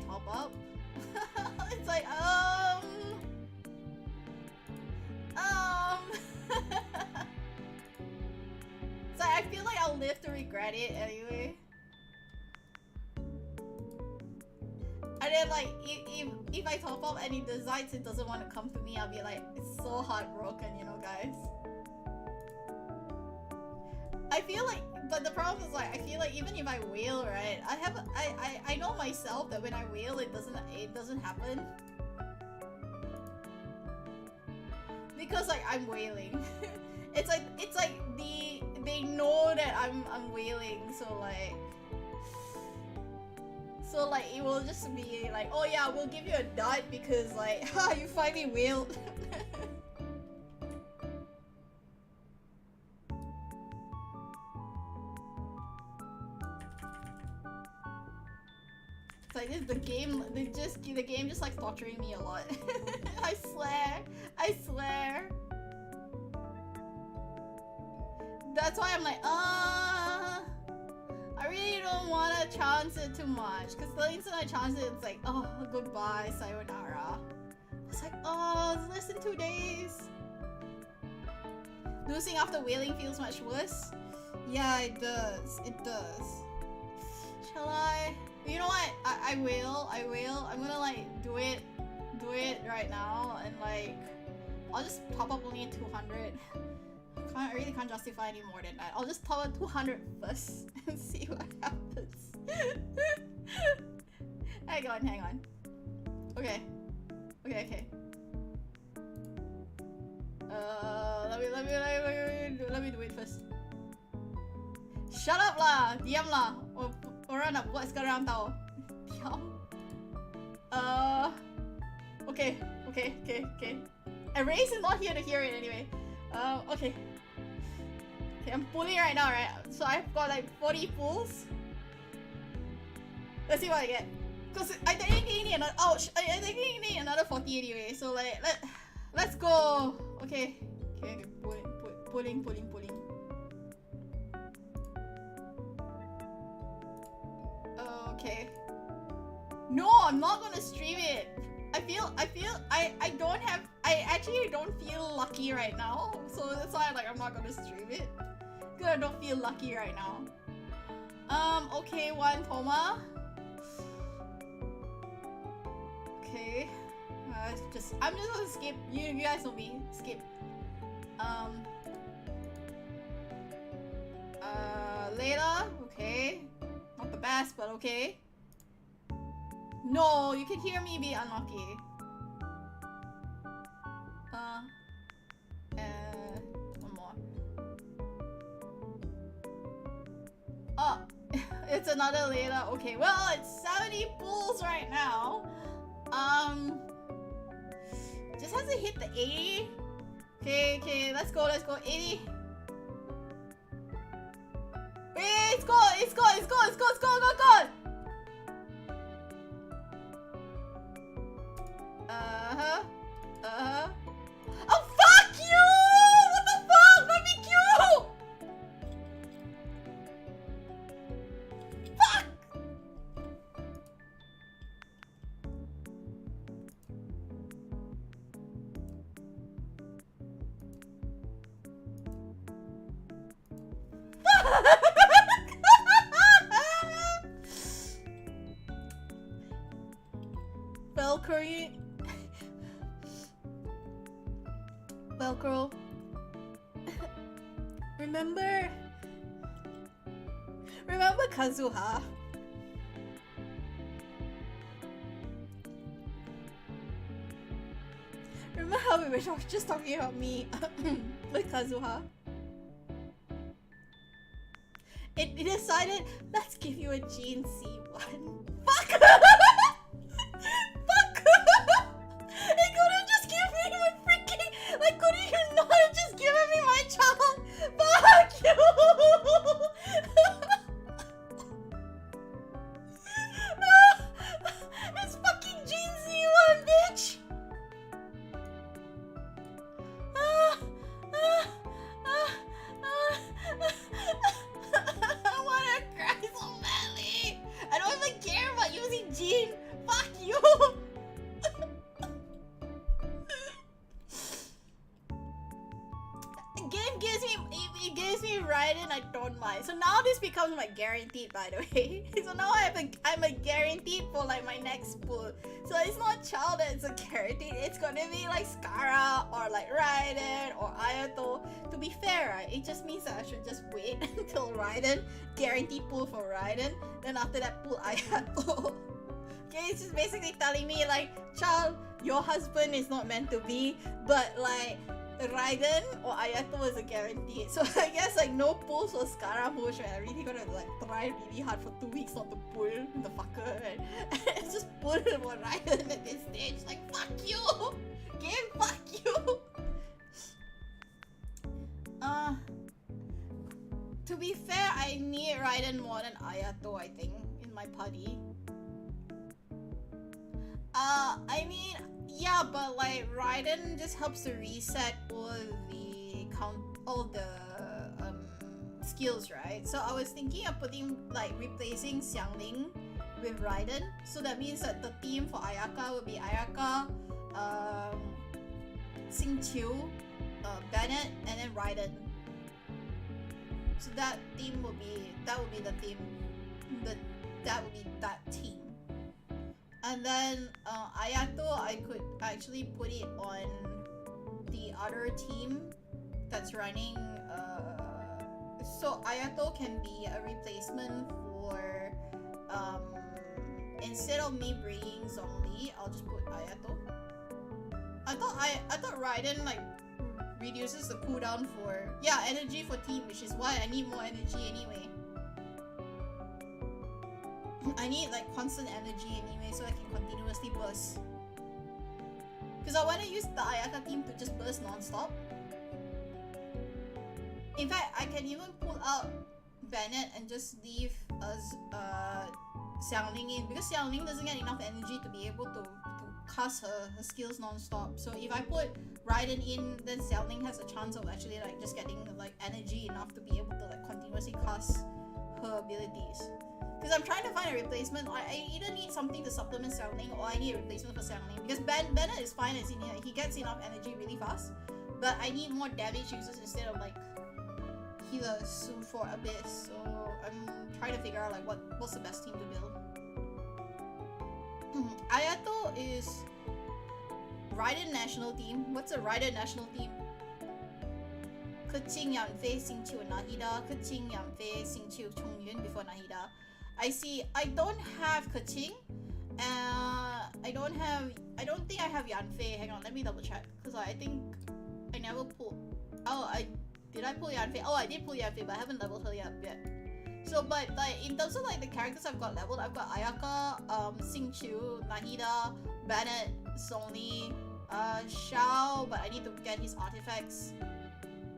top up? It's like so I feel like I'll live to regret it anyway. And then like if I top up and he decides it doesn't want to come to me, I'll be like, it's so heartbroken, you know, guys. I feel like, but the problem is like, I feel like even if I wail, right, I know myself that when I wail it doesn't happen. Because like I'm wailing. it's like they know that I'm wailing, so like it will just be like, oh yeah, we'll give you a dot because like, ha, you finally wailed. It's like this, the game just like torturing me a lot. I swear. That's why I'm like, I really don't want to chance it too much, because the instant I chance it, it's like, oh, goodbye, sayonara. It's like, oh, it's less than 2 days. Losing after wailing feels much worse. Yeah, it does. Shall I? You know what? I will. I'm gonna like do it right now, and like I'll just top up only 200. I really can't justify any more than that. I'll just top up 200 first and see what happens. Hang on. Okay. Let me do it first. Shut up lah, diam lah. Orang nak buat sekarang tau. Diam. Okay. Erase is not here to hear it anyway. Okay, I'm pulling right now, right? So I've got like 40 pulls. Let's see what I get. Cause I technically need another. Ouch! I technically need another 40 anyway. So like, let's go. Okay. Pulling. Okay. No, I'm not gonna stream it. I actually don't feel lucky right now. So that's why I'm not gonna stream it. Cause I don't feel lucky right now. Okay, one Toma. Okay. I'm just gonna skip. You guys know me. Skip. Layla. Okay. Not the best, but okay. No, you can hear me be unlucky. One more. Oh, It's another later. Okay, well, it's 70 pulls right now. Just has to hit the 80. Okay, let's go. 80. It's gone. Go. Oh, fuck you! What the fuck? Let me queue! Fuck! Velcro. Remember Kazuha? Remember how we were just talking about me with Kazuha? It decided, let's give you a Gene C1. Fuck! Fuck! It couldn't just give me my freaking... Like, couldn't you not have just given me my child? Fuck you! It's fucking Gene C1, bitch! I wanna cry so badly. I don't even care about using Gene. Fuck you. It gives me Raiden, I don't mind. So now this becomes my guaranteed, by the way. So now I'm a guaranteed for like my next pull. So it's not Child that's a guaranteed. It's gonna be like Skara or like Raiden or Ayato. To be fair, right, it just means that I should just wait until Raiden, guaranteed pull for Raiden. Then after that pull Ayato. Okay, it's just basically telling me like, Child, your husband is not meant to be, but like Raiden or Ayato is a guarantee. So I guess like no pulls for Skara push, right? I'm really gonna like try really hard for 2 weeks not to pull the fucker, right? And just pull for Raiden at this stage. Like, fuck you! Game, fuck you! To be fair, I need Raiden more than Ayato, I think, in my party. I mean, yeah, but like Raiden just helps to reset all the skills, right? So I was thinking of replacing Xiangling with Raiden. So that means that the team for Ayaka will be Ayaka, Xingqiu, Bennett, and then Raiden. So that will be the team. That would be that team. And then Ayato, I could actually put it on the other team that's running. So Ayato can be a replacement for instead of me bringing Zhongli, I'll just put Ayato. I thought Raiden like reduces the cooldown for energy for team, which is why I need more energy anyway. I need like constant energy anyway, so I can continuously burst. Because I want to use the Ayaka team to just burst non-stop. In fact, I can even pull out Bennett and just leave us Xiangling in, because Xiangling doesn't get enough energy to be able to cast her skills non-stop. So if I put Raiden in, then Xiangling has a chance of actually like just getting like energy enough to be able to like continuously cast her abilities. Because I'm trying to find a replacement. I either need something to supplement Xiangling or I need a replacement for Xiangling. Because Bennett is fine as in here. He gets enough energy really fast. But I need more damage users instead of like healers for Abyss. So I'm trying to figure out like what's the best team to build. Ayato is Raiden national team. What's a Raiden national team? Keqing, Yanfei, Xingqiu, Nahida. Keqing, Yanfei, Xingqiu, Chongyun before Nahida. I see. I don't have Keqing. I don't think I have Yanfei. Hang on, let me double check. Because I think I never pulled. Oh, did I pull Yanfei? Oh, I did pull Yanfei, but I haven't leveled her yet. So, but like in terms of like the characters I've got leveled, I've got Ayaka, Xingqiu, Nahida, Bennett, Sony, Xiao, but I need to get his artifacts.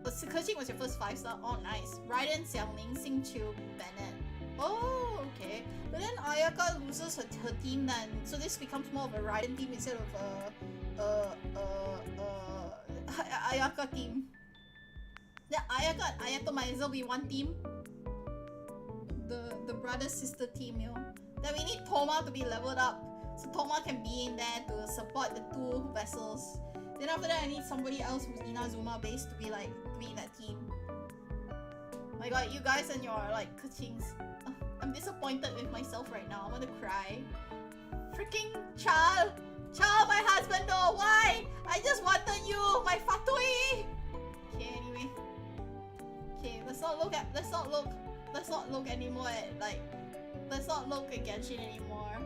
Keqing was your first 5-star. Oh, nice. Raiden, Xiangling, Xingqiu, Bennett. Oh, okay. But then Ayaka loses her team then, so this becomes more of a Raiden team instead of Ayaka team. Then Ayaka and Ayato might as well be one team. The brother sister team, yo. Then we need Toma to be leveled up, so Toma can be in there to support the two vessels. Then after that, I need somebody else who's Inazuma based to be like in that team. Oh my god, you guys and your like Keqings. I'm disappointed with myself right now. I'm gonna cry. Freaking child, my husband though. Why? I just wanted you, my Fatui. Okay, anyway. Okay, let's not look anymore at like. Let's not look at Genshin anymore.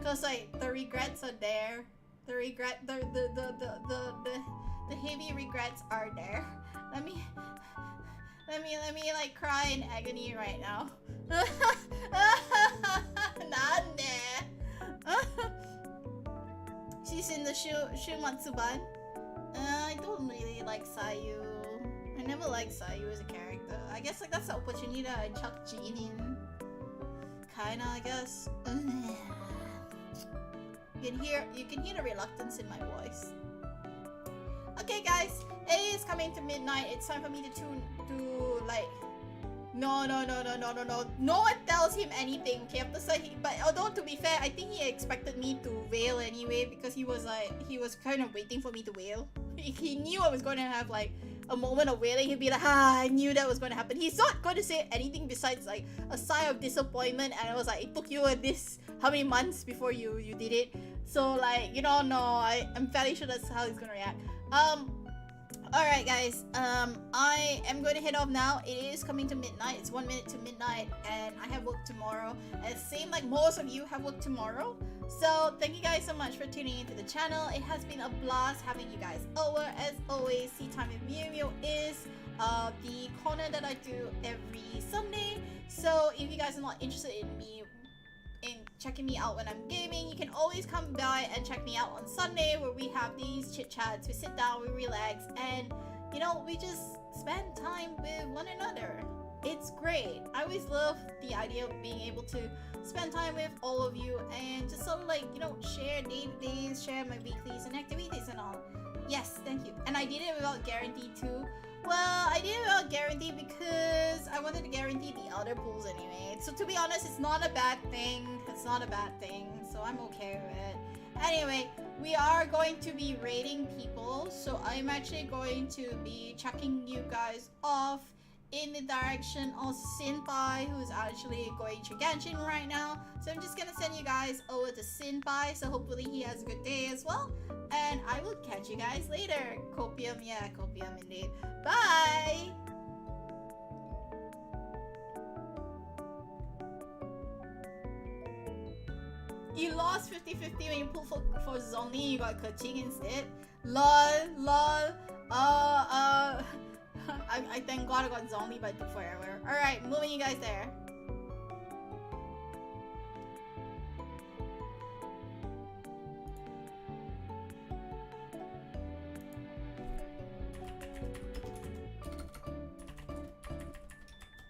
Cause like the regrets are there. The heavy regrets are there. Let me like cry in agony right now. Nande. She's in the Shumatsuban. I don't really like Sayu. I never liked Sayu as a character. I guess like that's the opportunity that I chuck Jean in. Kinda, I guess. You can hear the reluctance in my voice. Okay, guys, it is coming to midnight. It's time for me to like. No. No one tells him anything. Okay, but although to be fair, I think he expected me to wail anyway because he was kind of waiting for me to wail. He knew I was going to have like a moment of wailing. He'd be like, I knew that was going to happen. He's not going to say anything besides like a sigh of disappointment. And I was like, it took you how many months before you did it? So like, no, I'm fairly sure that's how he's gonna react. Alright guys, I am going to head off now. It is coming to midnight. It's 1 minute to midnight and I have work tomorrow. And it seems like most of you have work tomorrow. So thank you guys so much for tuning into the channel. It has been a blast having you guys over. As always, Tea Time with Myu Myu is the corner that I do every Sunday. So if you guys are not interested in checking me out when I'm gaming, you can always come by and check me out on Sunday where we have these chit chats. We sit down, we relax, and we just spend time with one another. It's great. I always love the idea of being able to spend time with all of you and just sort of like share day-to-days, share my weeklies and activities and all. Yes, thank you. And I did it without guarantee too. Well, I did it without guarantee because I wanted to guarantee the other pools anyway. So to be honest, it's not a bad thing. It's not a bad thing. So I'm okay with it. Anyway, we are going to be raiding people. So I'm actually going to be chucking you guys off in the direction of Senpai, who's actually going to Genshin right now. So I'm just gonna send you guys over to Senpai. So hopefully he has a good day as well. And I will catch you guys later. Copium, yeah, copium indeed. Bye! You lost 50-50 when you pulled for Zhongli, you got Keqing instead. Lol. I thank God I got Zhongli, but it took forever. Alright, moving you guys there.